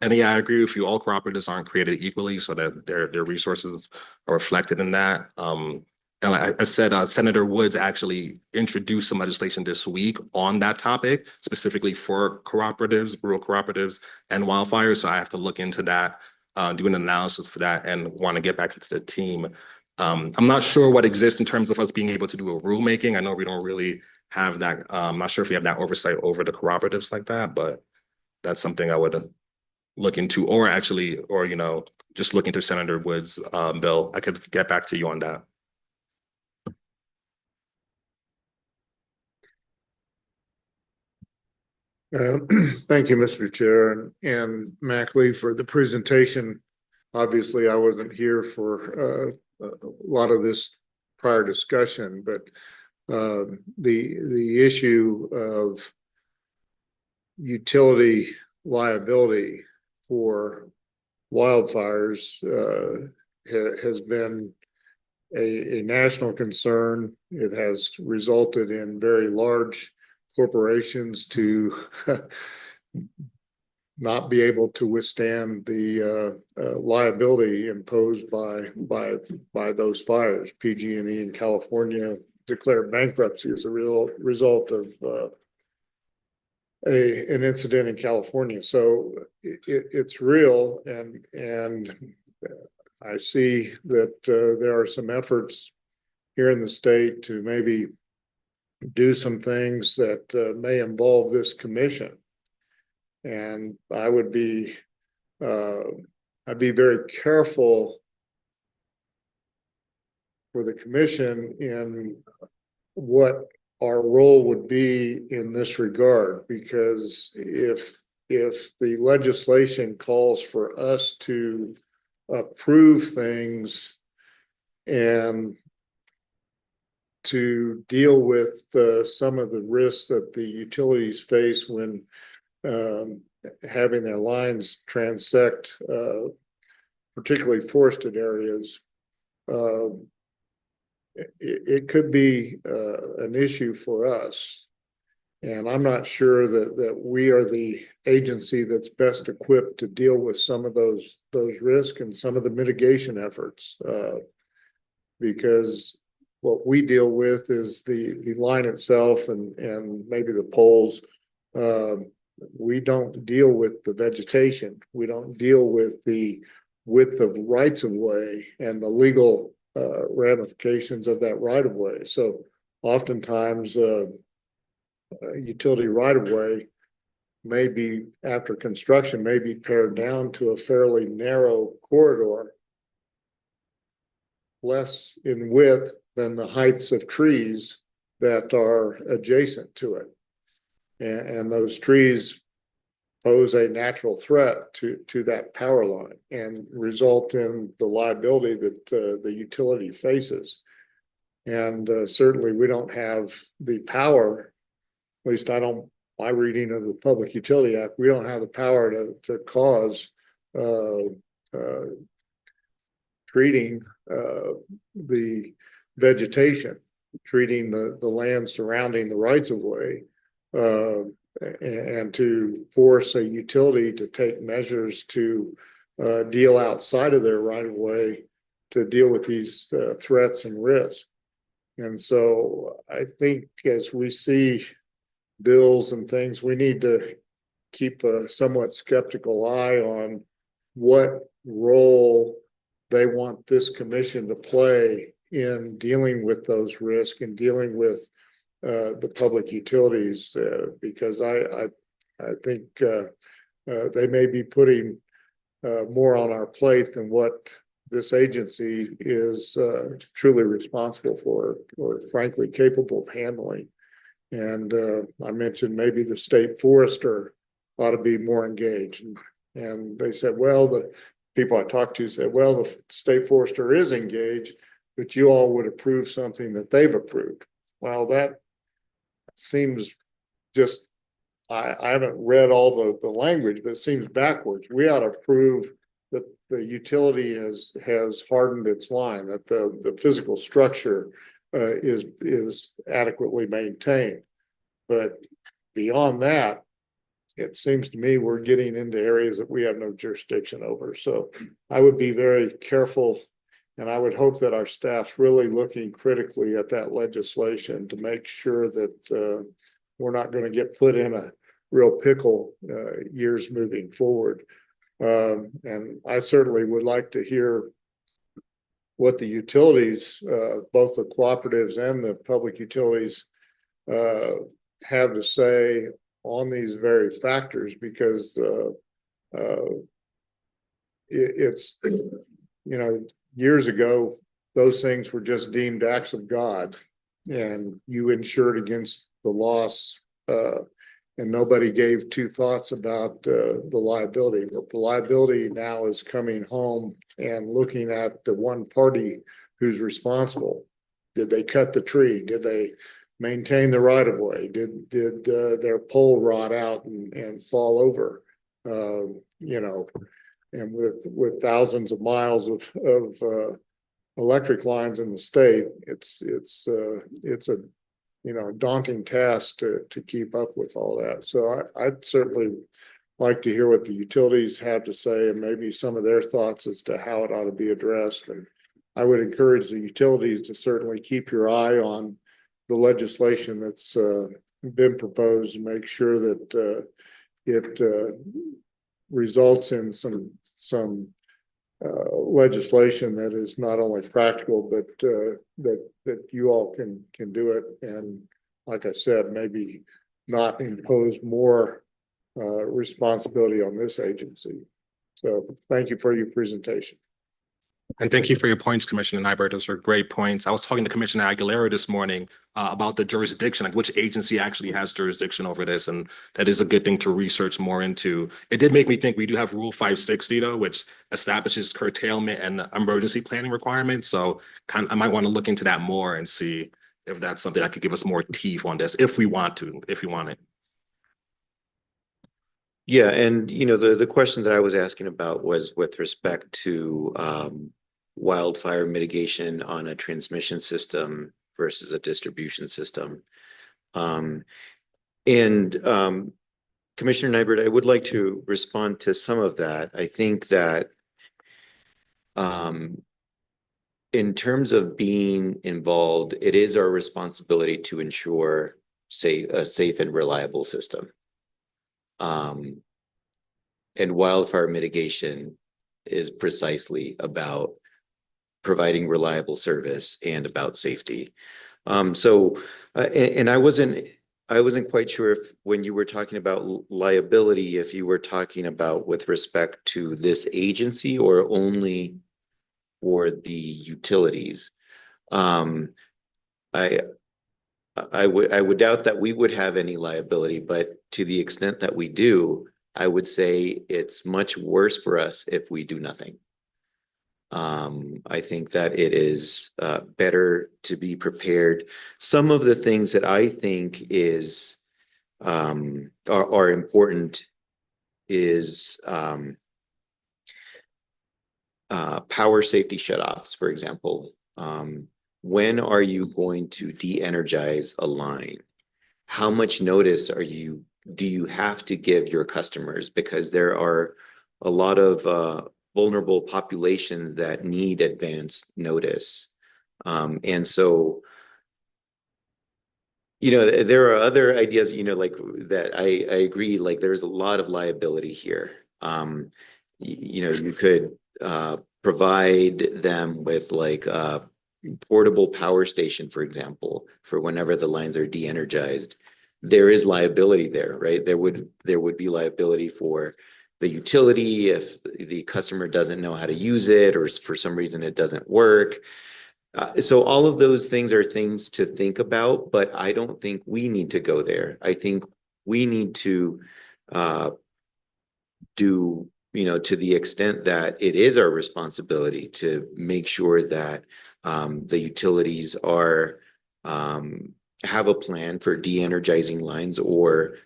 And yeah, I agree with you. All cooperatives aren't created equally, so that their resources are reflected in that. And like I said, Senator Woods actually introduced some legislation this week on that topic, specifically for cooperatives, rural cooperatives, and wildfires. So I have to look into that, do an analysis for that, and want to get back into the team. I'm not sure what exists in terms of us being able to do a rulemaking. I know we don't really have that. I'm not sure if we have that oversight over the cooperatives like that, but that's something I would look into, or just look into Senator Woods' bill. I could get back to you on that. Thank you, Mr. Chair, and Mackley for the presentation. Obviously, I wasn't here for a lot of this prior discussion, but the issue of utility liability for wildfires has been a national concern. It has resulted in very large corporations to not be able to withstand the liability imposed by those fires. PG&E in California declared bankruptcy as a real result of an incident in California. So it's real, and I see that there are some efforts here in the state to maybe do some things that may involve this commission. And I'd be very careful for the commission in what our role would be in this regard, because if the legislation calls for us to approve things and to deal with some of the risks that the utilities face when having their lines transect, particularly forested areas, it could be an issue for us. And I'm not sure that we are the agency that's best equipped to deal with some of those risks and some of the mitigation efforts, because what we deal with is the line itself and maybe the poles. We don't deal with the vegetation. We don't deal with the width of rights of way and the legal ramifications of that right of way. So oftentimes, utility right of way may be, after construction, may be pared down to a fairly narrow corridor, less in width than the heights of trees that are adjacent to it. And those trees pose a natural threat to that power line and result in the liability that the utility faces. And certainly we don't have the power, at least my reading of the Public Utility Act, we don't have the power to cause treating the vegetation, treating the land surrounding the rights of way, and to force a utility to take measures to deal outside of their right of way to deal with these threats and risks. And so I think as we see bills and things, we need to keep a somewhat skeptical eye on what role they want this commission to play in dealing with those risks and dealing with the public utilities, because I think they may be putting more on our plate than what this agency is truly responsible for, or frankly capable of handling. And I mentioned maybe the state forester ought to be more engaged. And they said, well, the people I talked to said, well, the state forester is engaged, but you all would approve something that they've approved. Well, that seems just, I haven't read all the language, but it seems backwards. We ought to prove that the utility has hardened its line, that the physical structure is adequately maintained. But beyond that, it seems to me we're getting into areas that we have no jurisdiction over. So I would be very careful, and I would hope that our staff's really looking critically at that legislation to make sure that we're not going to get put in a real pickle years moving forward. And I certainly would like to hear what the utilities, both the cooperatives and the public utilities, have to say on these very factors, because it's, years ago, those things were just deemed acts of God, and you insured against the loss, and nobody gave two thoughts about the liability. But the liability now is coming home and looking at the one party who's responsible. Did they cut the tree? Did they maintain the right of way? Did their pole rot out and fall over? You know, and with thousands of miles of electric lines in the state, it's a daunting task to keep up with all that. So I'd certainly like to hear what the utilities have to say and maybe some of their thoughts as to how it ought to be addressed. And I would encourage the utilities to certainly keep your eye on the legislation that's been proposed and make sure that it results in some legislation that is not only practical, but that you all can do it. And like I said, maybe not impose more responsibility on this agency. So thank you for your presentation. And thank you for your points, Commissioner Nyberg. Those are great points. I was talking to Commissioner Aguilera this morning about the jurisdiction, like which agency actually has jurisdiction over this. And that is a good thing to research more into. It did make me think we do have Rule 560 though, which establishes curtailment and emergency planning requirements. So I might want to look into that more and see if that's something that could give us more teeth on this, if we want it. Yeah, and the question that I was asking about was with respect to wildfire mitigation on a transmission system versus a distribution system. And Commissioner Nyberg, I would like to respond to some of that. I think that in terms of being involved, it is our responsibility to ensure a safe and reliable system. And wildfire mitigation is precisely about providing reliable service and about safety. And I wasn't quite sure if when you were talking about liability, if you were talking about with respect to this agency or only for the utilities. I would doubt that we would have any liability, but to the extent that we do, I would say it's much worse for us if we do nothing. I think that it is better to be prepared. Some of the things that I think is are important is power safety shutoffs, for example. When are you going to de-energize a line? How much notice do you have to give your customers? Because there are a lot of vulnerable populations that need advanced notice. And so, there are other ideas, like that I agree, like there's a lot of liability here. You could provide them with like a portable power station, for example, for whenever the lines are de-energized. There is liability there, right? There would be liability for the utility if the customer doesn't know how to use it or for some reason it doesn't work. So all of those things are things to think about, but I don't think we need to go there. I think we need to do, to the extent that it is our responsibility to make sure that the utilities have a plan for de-energizing lines, or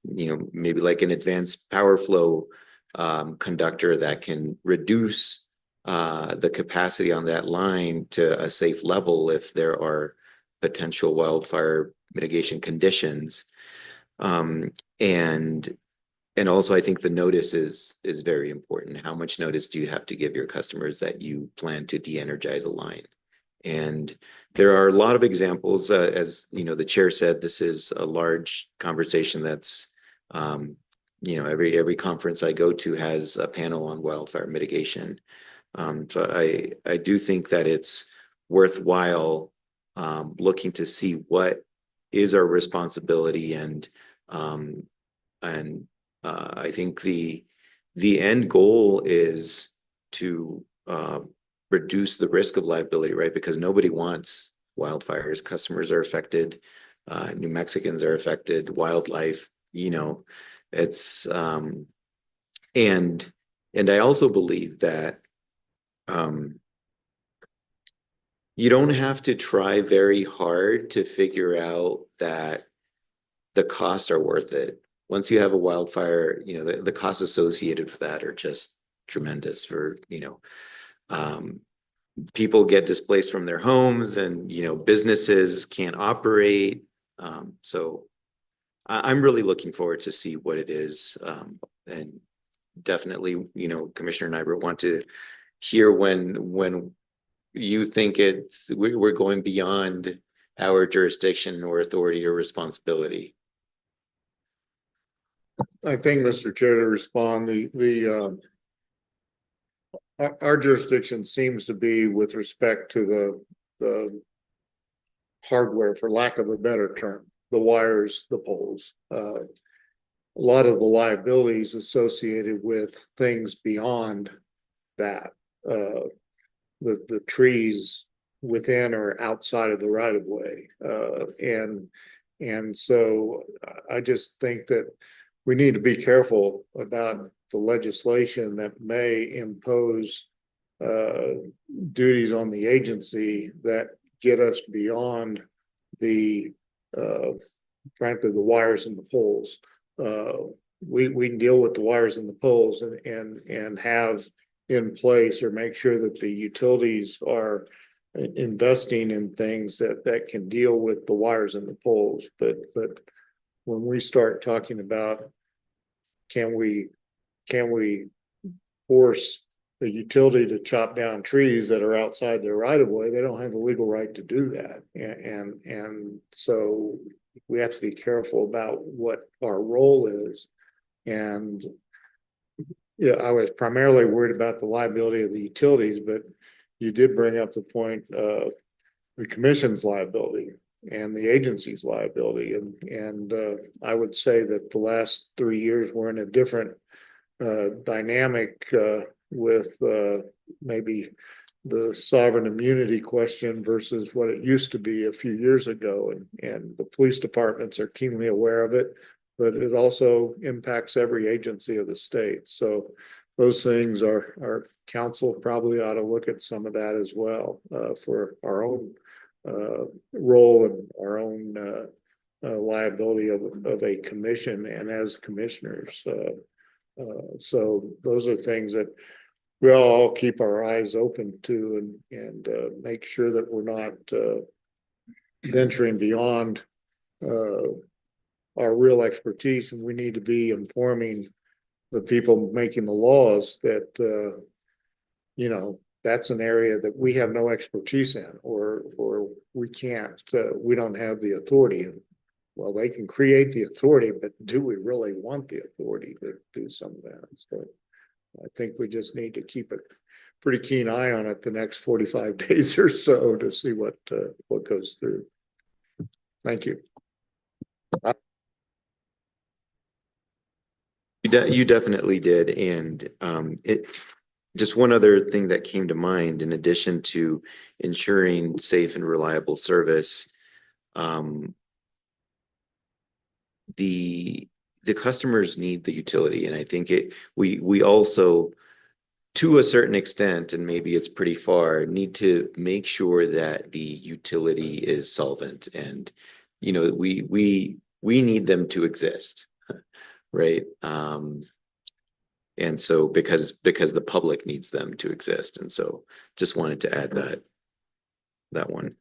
maybe like an advanced power flow conductor that can reduce the capacity on that line to a safe level if there are potential wildfire mitigation conditions. And also I think the notice is very important. How much notice do you have to give your customers that you plan to de-energize a line? And there are a lot of examples, as the chair said, this is a large conversation that's, every conference I go to has a panel on wildfire mitigation. So I do think that it's worthwhile looking to see what is our responsibility, and I think the end goal is to reduce the risk of liability, right? Because nobody wants wildfires. Customers are affected. New Mexicans are affected. Wildlife, it's and I also believe that You don't have to try very hard to figure out that the costs are worth it. Once you have a wildfire, you know, the costs associated with that are just tremendous for, you know, people get displaced from their homes and, you know, businesses can't operate. So I'm really looking forward to see what it is. And definitely, you know, Commissioner Nyberg want to hear when you think we're going beyond our jurisdiction or authority or responsibility. I think, Mr. Chair, to respond, our jurisdiction seems to be with respect to the hardware, for lack of a better term, the wires, the poles. A lot of the liabilities associated with things beyond that, the trees within or outside of the right of way. And so I just think that we need to be careful about the legislation that may impose duties on the agency that get us beyond the frankly, the wires and the poles. We can deal with the wires and the poles and have in place or make sure that the utilities are investing in things that can deal with the wires and the poles. But when we start talking about can we force the utility to chop down trees that are outside their right of way, they don't have a legal right to do that. And so we have to be careful about what our role is. And yeah, I was primarily worried about the liability of the utilities, but you did bring up the point of the commission's liability and the agency's liability. And I would say that the last 3 years we're in a different dynamic with maybe the sovereign immunity question versus what it used to be a few years ago. And the police departments are keenly aware of it, but it also impacts every agency of the state. So those things our council probably ought to look at some of that as well for our own role and our own liability of a commission and as commissioners. So those are things that we all keep our eyes open to and make sure that we're not venturing beyond our real expertise, and we need to be informing the people making the laws that you know, that's an area that we have no expertise in, or we can't, we don't have the authority. Well, they can create the authority, but do we really want the authority to do some of that? So I think we just need to keep a pretty keen eye on it the next 45 days or so to see what goes through. Thank you. You definitely did. And just one other thing that came to mind, in addition to ensuring safe and reliable service, the customers need the utility. And I think we also, to a certain extent, and maybe it's pretty far, need to make sure that the utility is solvent. And, you know, we need them to exist. Right. And so because the public needs them to exist. And so just wanted to add that one.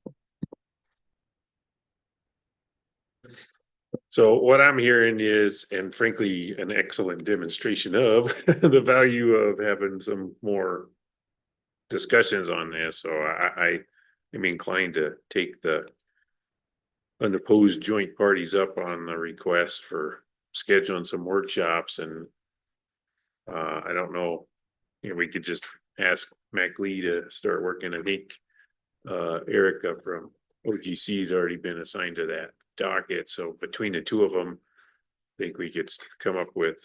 So what I'm hearing is, and frankly, an excellent demonstration of the value of having some more discussions on this. So I am inclined to take the unopposed joint parties up on the request for scheduling some workshops. And I don't know, you know, we could just ask MacLeod to start working. I think Erica from OGC has already been assigned to that docket. So between the two of them, I think we could come up with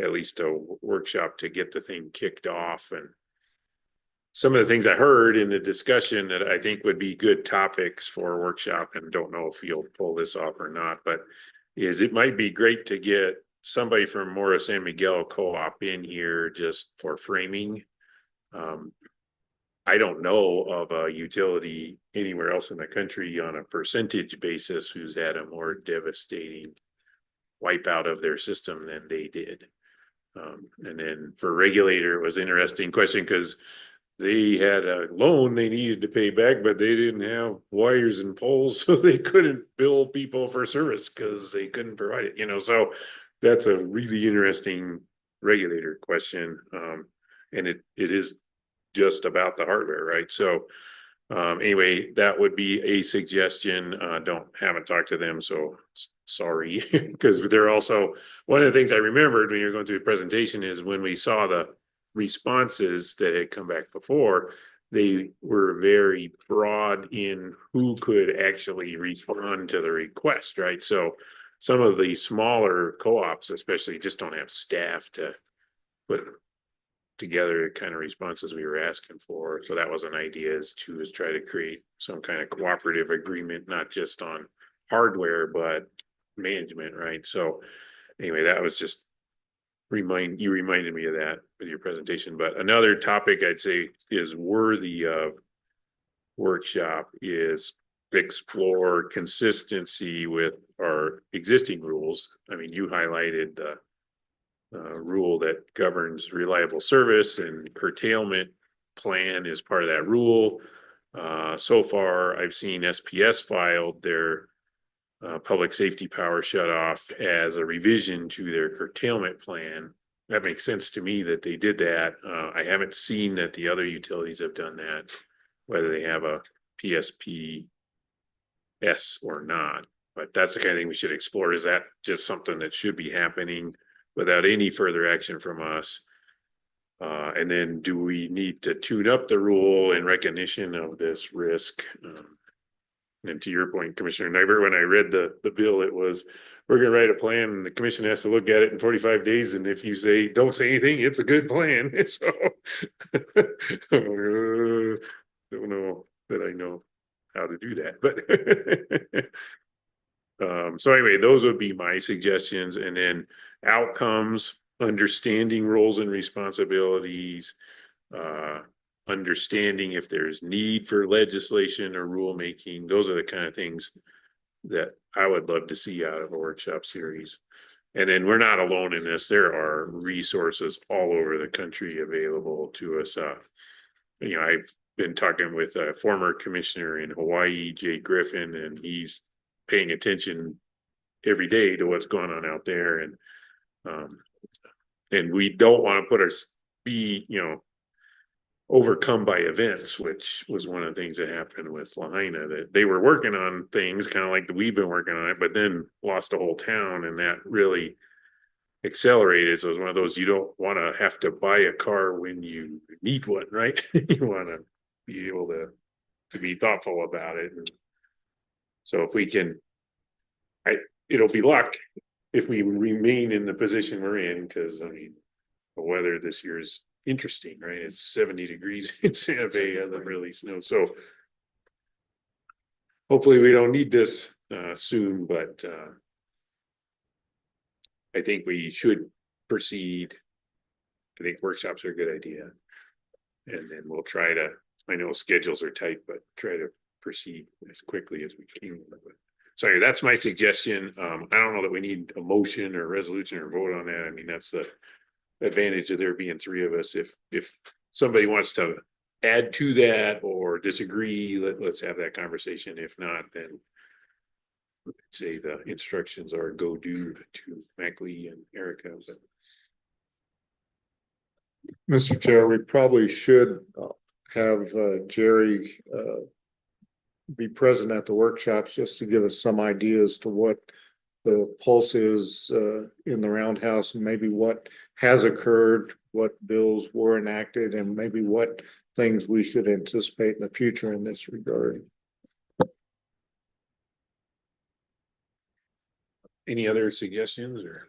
at least a workshop to get the thing kicked off. And some of the things I heard in the discussion that I think would be good topics for a workshop, and don't know if you'll pull this off or not, but is it might be great to get somebody from Morris San Miguel Co-op in here just for framing. I I don't know of a utility anywhere else in the country on a percentage basis who's had a more devastating wipeout of their system than they did. And then for regulator, it was an interesting question because they had a loan they needed to pay back, but they didn't have wires and poles, so they couldn't bill people for service because they couldn't provide it, you know, so that's a really interesting regulator question. And it is just about the hardware, right? So anyway, that would be a suggestion. Haven't talked to them, so sorry. Because they're also, one of the things I remembered when you're going through the presentation is when we saw the responses that had come back before, they were very broad in who could actually respond to the request, right? So some of the smaller co-ops especially just don't have staff to put together the kind of responses we were asking for. So that was an idea, is try to create some kind of cooperative agreement, not just on hardware, but management, right? So anyway, that was just you reminded me of that with your presentation. But another topic I'd say is worthy of workshop is explore consistency with our existing rules. I mean, you highlighted the rule that governs reliable service, and curtailment plan is part of that rule. So far, I've seen SPS filed their public safety power shutoff as a revision to their curtailment plan. That makes sense to me that they did that. I haven't seen that the other utilities have done that, whether they have a PSPS or not. But that's the kind of thing we should explore. Is that just something that should be happening without any further action from us? And then do we need to tune up the rule in recognition of this risk? And to your point, Commissioner Nyberg, when I read the bill, it was, we're gonna write a plan and the commission has to look at it in 45 days. And if you say, don't say anything, it's a good plan. So don't know that I know how to do that, but so anyway, those would be my suggestions. And then outcomes, understanding roles and responsibilities, understanding if there's need for legislation or rulemaking. Those are the kind of things that I would love to see out of a workshop series. And then we're not alone in this. There are resources all over the country available to us. You know, I've been talking with a former commissioner in Hawaii, Jay Griffin, and he's paying attention every day to what's going on out there. And we don't want to be, you know, overcome by events, which was one of the things that happened with Lahaina, that they were working on things kind of like we've been working on it, but then lost a whole town, and that really accelerated. So it's one of those, you don't want to have to buy a car when you need one, right? You want to be able to be thoughtful about it. And so if we can, it'll be luck if we remain in the position we're in, because I mean, the weather this year is interesting, right? It's 70 degrees in Santa Fe, hasn't really snowed. So hopefully we don't need this soon, but I think we should proceed. I think workshops are a good idea. And then we'll try to, I know schedules are tight, but try to proceed as quickly as we can. Sorry, that's my suggestion. I don't know that we need a motion or resolution or vote on that. I mean, that's the advantage of there being three of us. If somebody wants to add to that or disagree, let's have that conversation. If not, then say the instructions are go do to Mackley and Erica. But Mr. Chair, we probably should have Jerry be present at the workshops just to give us some ideas to what the pulse is in the roundhouse, and maybe what has occurred, what bills were enacted, and maybe what things we should anticipate in the future in this regard. any other suggestions or?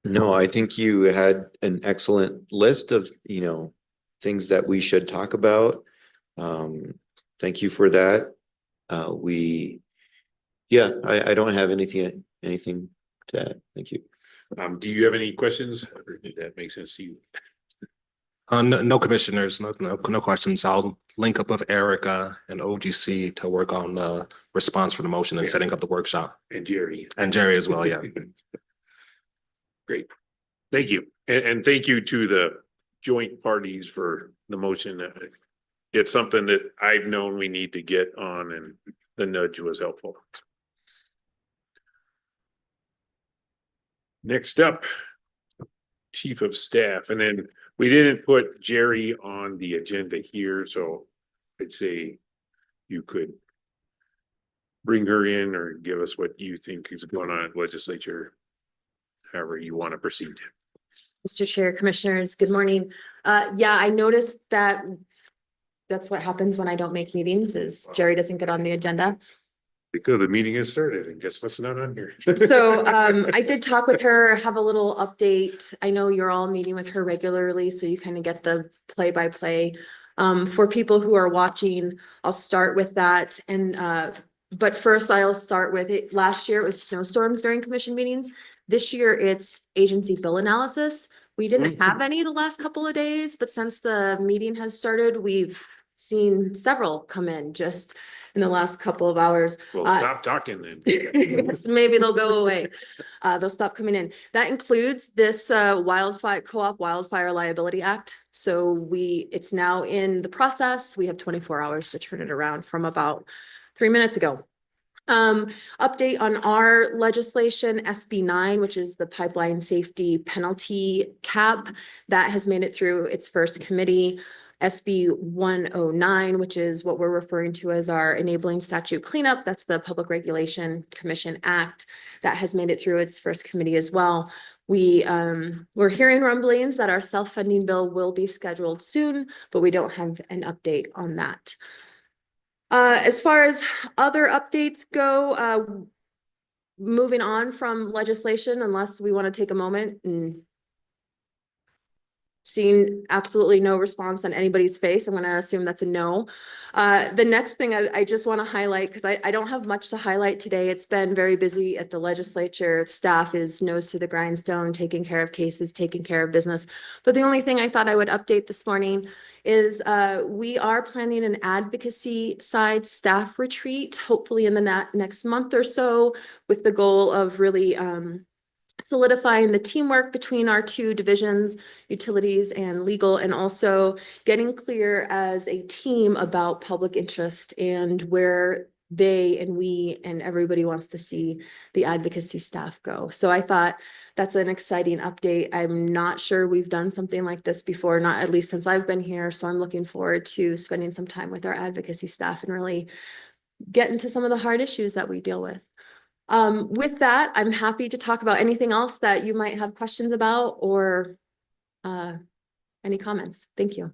No, I think you had an excellent list of, you know, things that we should talk about. Thank you for that. I don't have anything to add. Thank you. Do you have any questions? Or did that make sense to you? No commissioners, no questions. I'll link up with Erica and OGC to work on the response for the motion and setting up the workshop. And Jerry. And Jerry as well, yeah. Great. Thank you. And thank you to the joint parties for the motion. It's something that I've known we need to get on, and the nudge was helpful. Next up, Chief of Staff, and then we didn't put Jerry on the agenda here, so I'd say you could bring her in or give us what you think is going on at legislature, however you want to proceed. Mr. Chair, Commissioners, good morning. Yeah, I noticed that that's what happens when I don't make meetings is Jerry doesn't get on the agenda. Because the meeting has started, and guess what's not on here? So I did talk with her, have a little update. I know you're all meeting with her regularly, so you kind of get the play-by-play. For people who are watching, I'll start with that. And but first I'll start with it. Last year it was snowstorms during commission meetings. This year it's agency bill analysis. We didn't have any the last couple of days, but since the meeting has started, we've seen several come in just in the last couple of hours. Well, stop talking then. Yes, maybe they'll go away. They'll stop coming in. That includes this wildfire co-op Wildfire Liability Act. So it's now in the process. We have 24 hours to turn it around from about 3 minutes ago. Update on our legislation, SB 9, which is the pipeline safety penalty cap, that has made it through its first committee. SB 109, which is what we're referring to as our enabling statute cleanup. That's the Public Regulation Commission Act that has made it through its first committee as well. We're hearing rumblings that our self-funding bill will be scheduled soon, but we don't have an update on that. As far as other updates go, moving on from legislation, unless we want to take a moment and seeing absolutely no response on anybody's face, I'm going to assume that's a no. The next thing I just want to highlight, because I don't have much to highlight today. It's been very busy at the legislature. Staff is nose to the grindstone, taking care of cases, taking care of business. But the only thing I thought I would update this morning is we are planning an advocacy side staff retreat, hopefully in the next month or so, with the goal of really solidifying the teamwork between our two divisions, utilities and legal, and also getting clear as a team about public interest and where they and we and everybody wants to see the advocacy staff go. So I thought that's an exciting update. I'm not sure we've done something like this before, not at least since I've been here. So I'm looking forward to spending some time with our advocacy staff and really get into some of the hard issues that we deal with. With that, I'm happy to talk about anything else that you might have questions about or any comments. Thank you.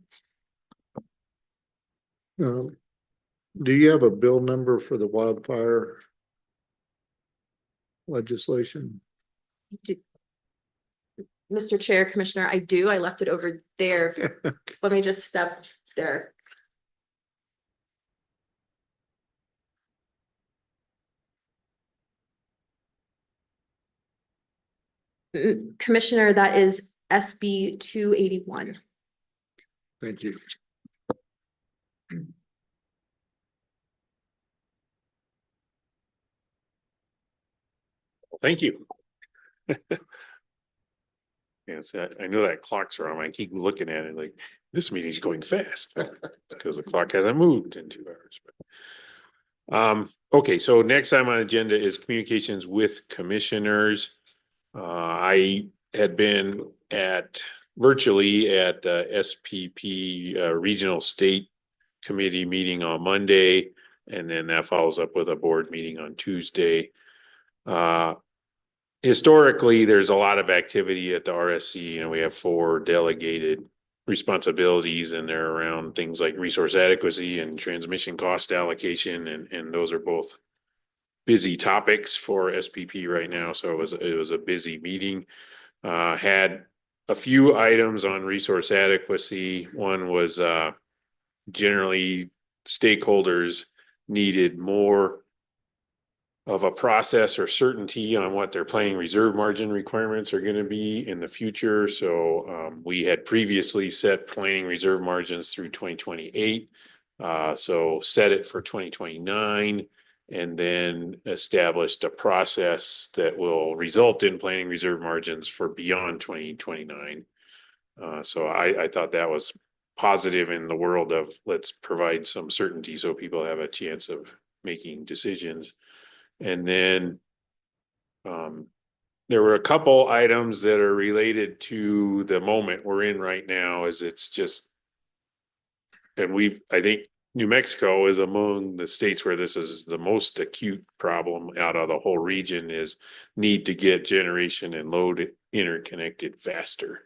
Do you have a bill number for the wildfire legislation? Mr. Chair, Commissioner, I do. I left it over there. Let me just step there. Commissioner, that is SB 281. Thank you. Thank you. Yes, I know that clock's wrong. I keep looking at it like this meeting's going fast because the clock hasn't moved in 2 hours. But okay, so next time on agenda is communications with commissioners. I had been virtually at SPP Regional State Committee meeting on Monday, and then that follows up with a board meeting on Tuesday. Historically, there's a lot of activity at the RSC. We have 4 delegated responsibilities, and they're around things like resource adequacy and transmission cost allocation, and those are both busy topics for SPP right now. So it was a busy meeting. Had a few items on resource adequacy. One was generally stakeholders needed more of a process or certainty on what their planning reserve margin requirements are gonna be in the future. So we had previously set planning reserve margins through 2028. So set it for 2029 and then established a process that will result in planning reserve margins for beyond 2029. So I thought that was positive in the world of let's provide some certainty so people have a chance of making decisions. And then there were a couple items that are related to the moment we're in right now, as it's just, and I think New Mexico is among the states where this is the most acute problem out of the whole region, is need to get generation and load interconnected faster.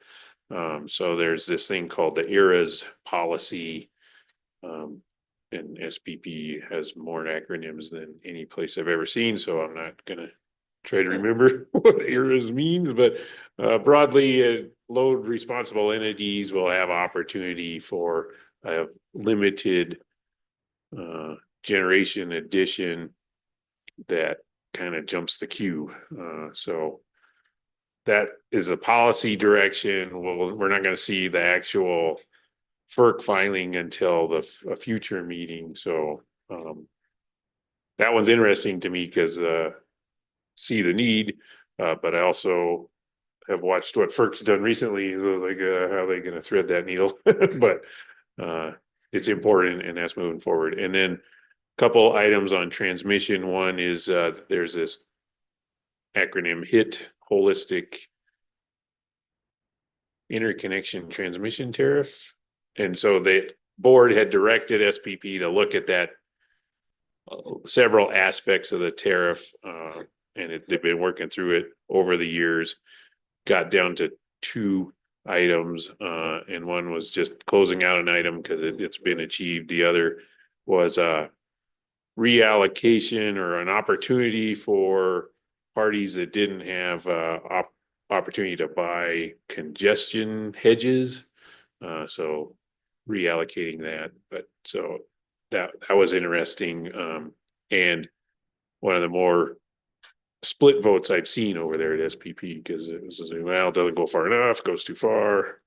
So there's this thing called the ERAS policy. And SPP has more acronyms than any place I've ever seen, so I'm not gonna try to remember what ERAS means, but broadly, load responsible entities will have opportunity for a limited generation addition that kind of jumps the queue. So that is a policy direction. We're not going to see the actual FERC filing until a future meeting. So that one's interesting to me because see the need, but I also have watched what FERC's done recently. So like, how are they going to thread that needle? But it's important, and that's moving forward. And then a couple items on transmission. One is there's this acronym HIT, Holistic Interconnection Transmission Tariff. And so the board had directed SPP to look at that several aspects of the tariff, and they've been working through it over the years. Got down to 2 items, and one was just closing out an item because it's been achieved. The other was reallocation or an opportunity for parties that didn't have opportunity to buy congestion hedges. So reallocating that, but so that was interesting. And one of the more split votes I've seen over there at SPP, because it was like, well, it doesn't go far enough, goes too far.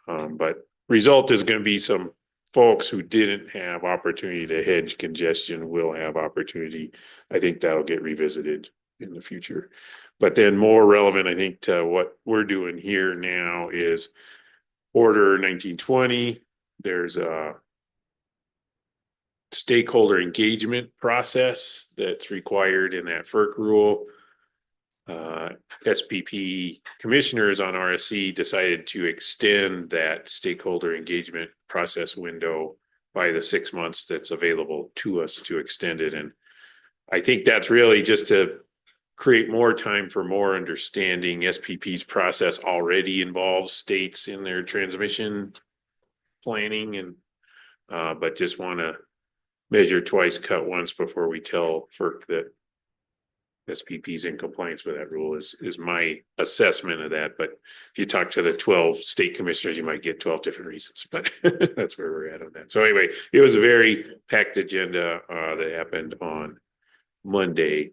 But result is going to be some folks who didn't have opportunity to hedge congestion will have opportunity. I think that'll get revisited in the future. But then more relevant, I think, to what we're doing here now is Order 1920. There's a stakeholder engagement process that's required in that FERC rule. SPP commissioners on RSC decided to extend that stakeholder engagement process window by the 6 months that's available to us to extend it. And I think that's really just to create more time for more understanding. SPP's process already involves states in their transmission planning, and but just want to measure twice, cut once before we tell FERC that SPP's in compliance with that rule is my assessment of that. But if you talk to the 12 state commissioners, you might get 12 different reasons, but that's where we're at on that. So anyway, it was a very packed agenda that happened on Monday.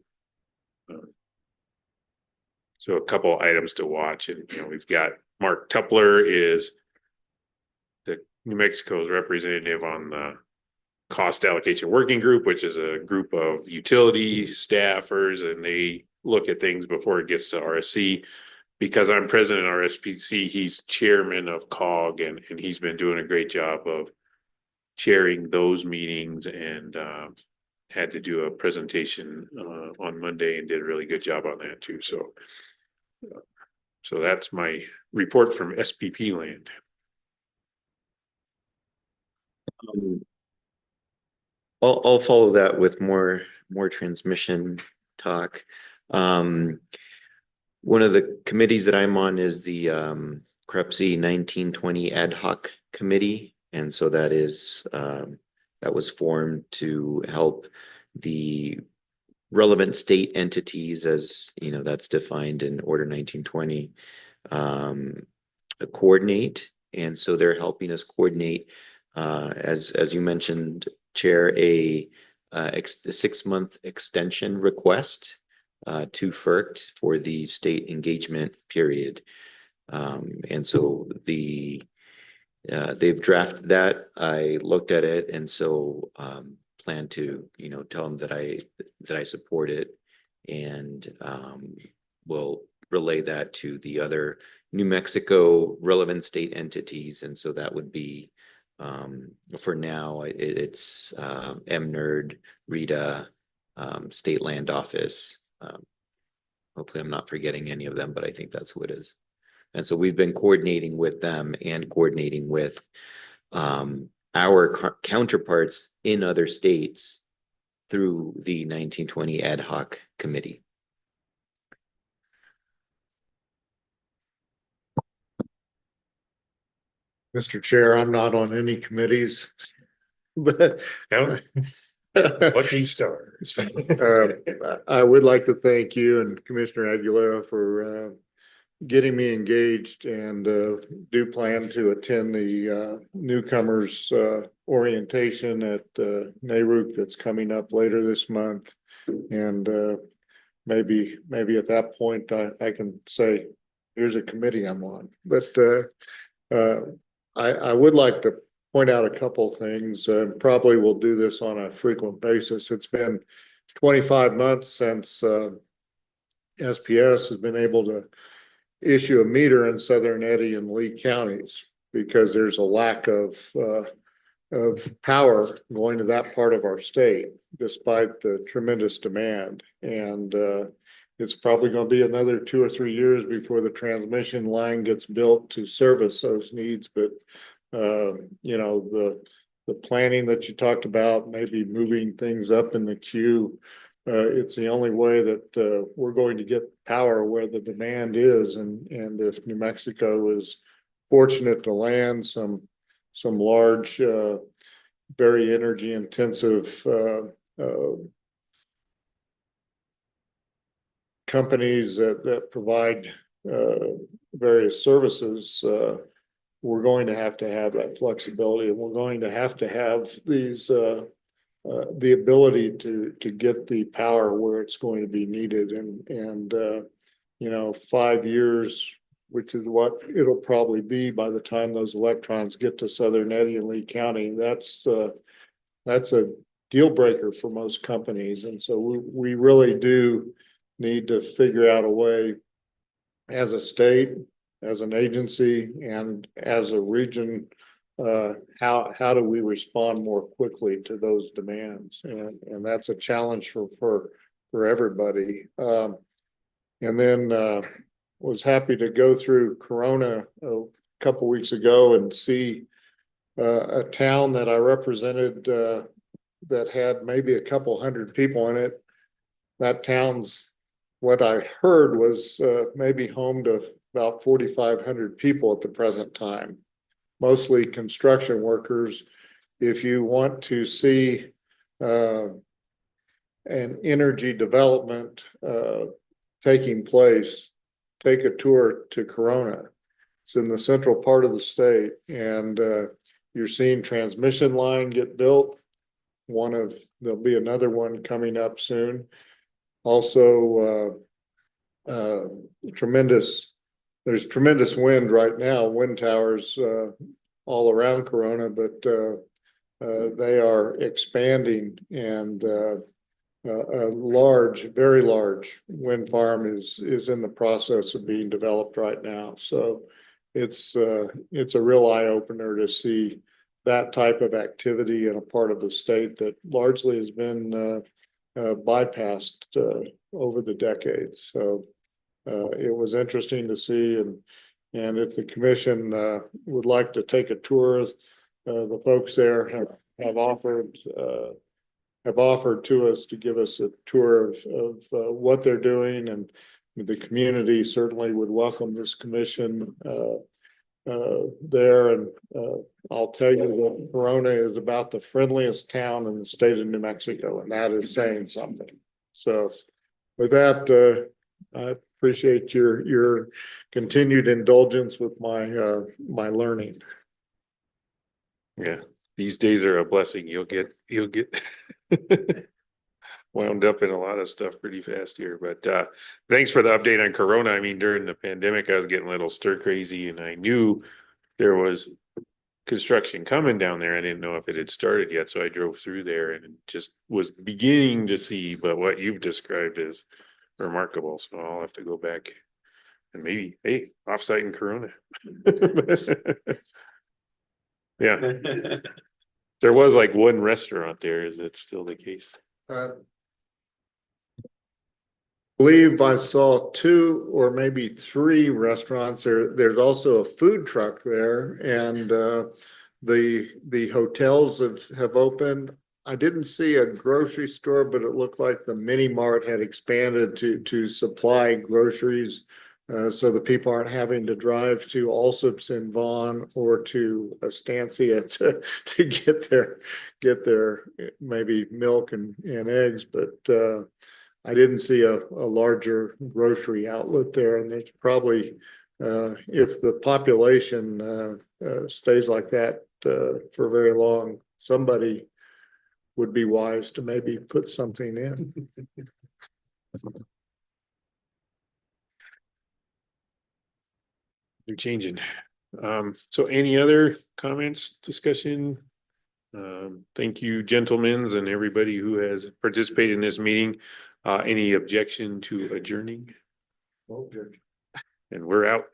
So a couple items to watch, and we've got Mark Tupler is the New Mexico's representative on the cost allocation working group, which is a group of utility staffers, and they look at things before it gets to RSC. Because I'm president of RSPC, he's chairman of COG, and he's been doing a great job of chairing those meetings, and had to do a presentation on Monday and did a really good job on that too. So that's my report from SPP land. I'll follow that with more transmission talk. One of the committees that I'm on is the CREPC 1920 ad hoc committee, and so that was formed to help the relevant state entities, as that's defined in Order 1920, coordinate. And so they're helping us coordinate, as you mentioned, Chair, a a 6-month extension request to FERC for the state engagement period. And so they've drafted that. I looked at it, and so plan to, tell them that I support it, and will relay that to the other New Mexico relevant state entities. And so that would be, for now, it's MNRD, RETA, State Land Office. Hopefully I'm not forgetting any of them, but I think that's who it is. And so we've been coordinating with them and coordinating with our counterparts in other states through the 1920 ad hoc committee. Mr. Chair, I'm not on any committees, but No? Lucky star. I would like to thank you and Commissioner Aguilera for getting me engaged, and do plan to attend the newcomers orientation at NARUC that's coming up later this month. And maybe at that point I can say, here's a committee I'm on. But I would like to point out a couple things. Probably will do this on a frequent basis. It's been 25 months since SPS has been able to issue a meter in Southern Eddy and Lee counties, because there's a lack of power going to that part of our state, despite the tremendous demand. And it's probably going to be another 2 or 3 years before the transmission line gets built to service those needs. But the planning that you talked about, maybe moving things up in the queue, it's the only way that we're going to get power where the demand is. And if New Mexico is fortunate to land some large, very energy intensive companies that provide various services, we're going to have that flexibility, and we're going to have these the ability to get the power where it's going to be needed. And 5 years, which is what it'll probably be by the time those electrons get to Southern Eddy and Lee County, that's a deal breaker for most companies. And so we really do need to figure out a way, as a state, as an agency, and as a region, how do we respond more quickly to those demands? And that's a challenge for everybody. And then was happy to go through Corona a couple weeks ago and see a town that I represented that had maybe a couple hundred people in it. That town's, what I heard was maybe home to about 4,500 people at the present time, mostly construction workers. If you want to see an energy development taking place, take a tour to Corona. It's in the central part of the state, and you're seeing transmission line get built. There'll be another one coming up soon. Also, there's tremendous wind right now, wind towers all around Corona, but they are expanding, and a large, very large wind farm is in the process of being developed right now. So it's a real eye opener to see that type of activity in a part of the state that largely has been bypassed over the decades. So it was interesting to see, and if the commission would like to take a tour, the folks there have offered to us to give us a tour of what they're doing, and the community certainly would welcome this commission there. And I'll tell you that Corona is about the friendliest town in the state of New Mexico, and that is saying something. So with that, I appreciate your continued indulgence with my learning. Yeah, these days are a blessing. You'll get Wound up in a lot of stuff pretty fast here, but thanks for the update on Corona. I mean, during the pandemic, I was getting a little stir crazy and I knew there was construction coming down there. I didn't know if it had started yet, so I drove through there and it just was beginning to see, but what you've described is remarkable, so I'll have to go back and maybe, hey, offsite in Corona. Yeah, there was like one restaurant there. Is it still the case? Believe I saw 2 or maybe 3 restaurants there. There's also a food truck there and the hotels have opened. I didn't see a grocery store, but it looked like the mini mart had expanded to supply groceries. So the people aren't having to drive to Allsup's in Vaughan or to Estancia to get their maybe milk and eggs, but I didn't see a larger grocery outlet there, and there's probably, if the population stays like that for very long, somebody would be wise to maybe put something in. They're changing. So any other comments, discussion? Thank you, gentlemen, and everybody who has participated in this meeting. Any objection to adjourning? And we're out.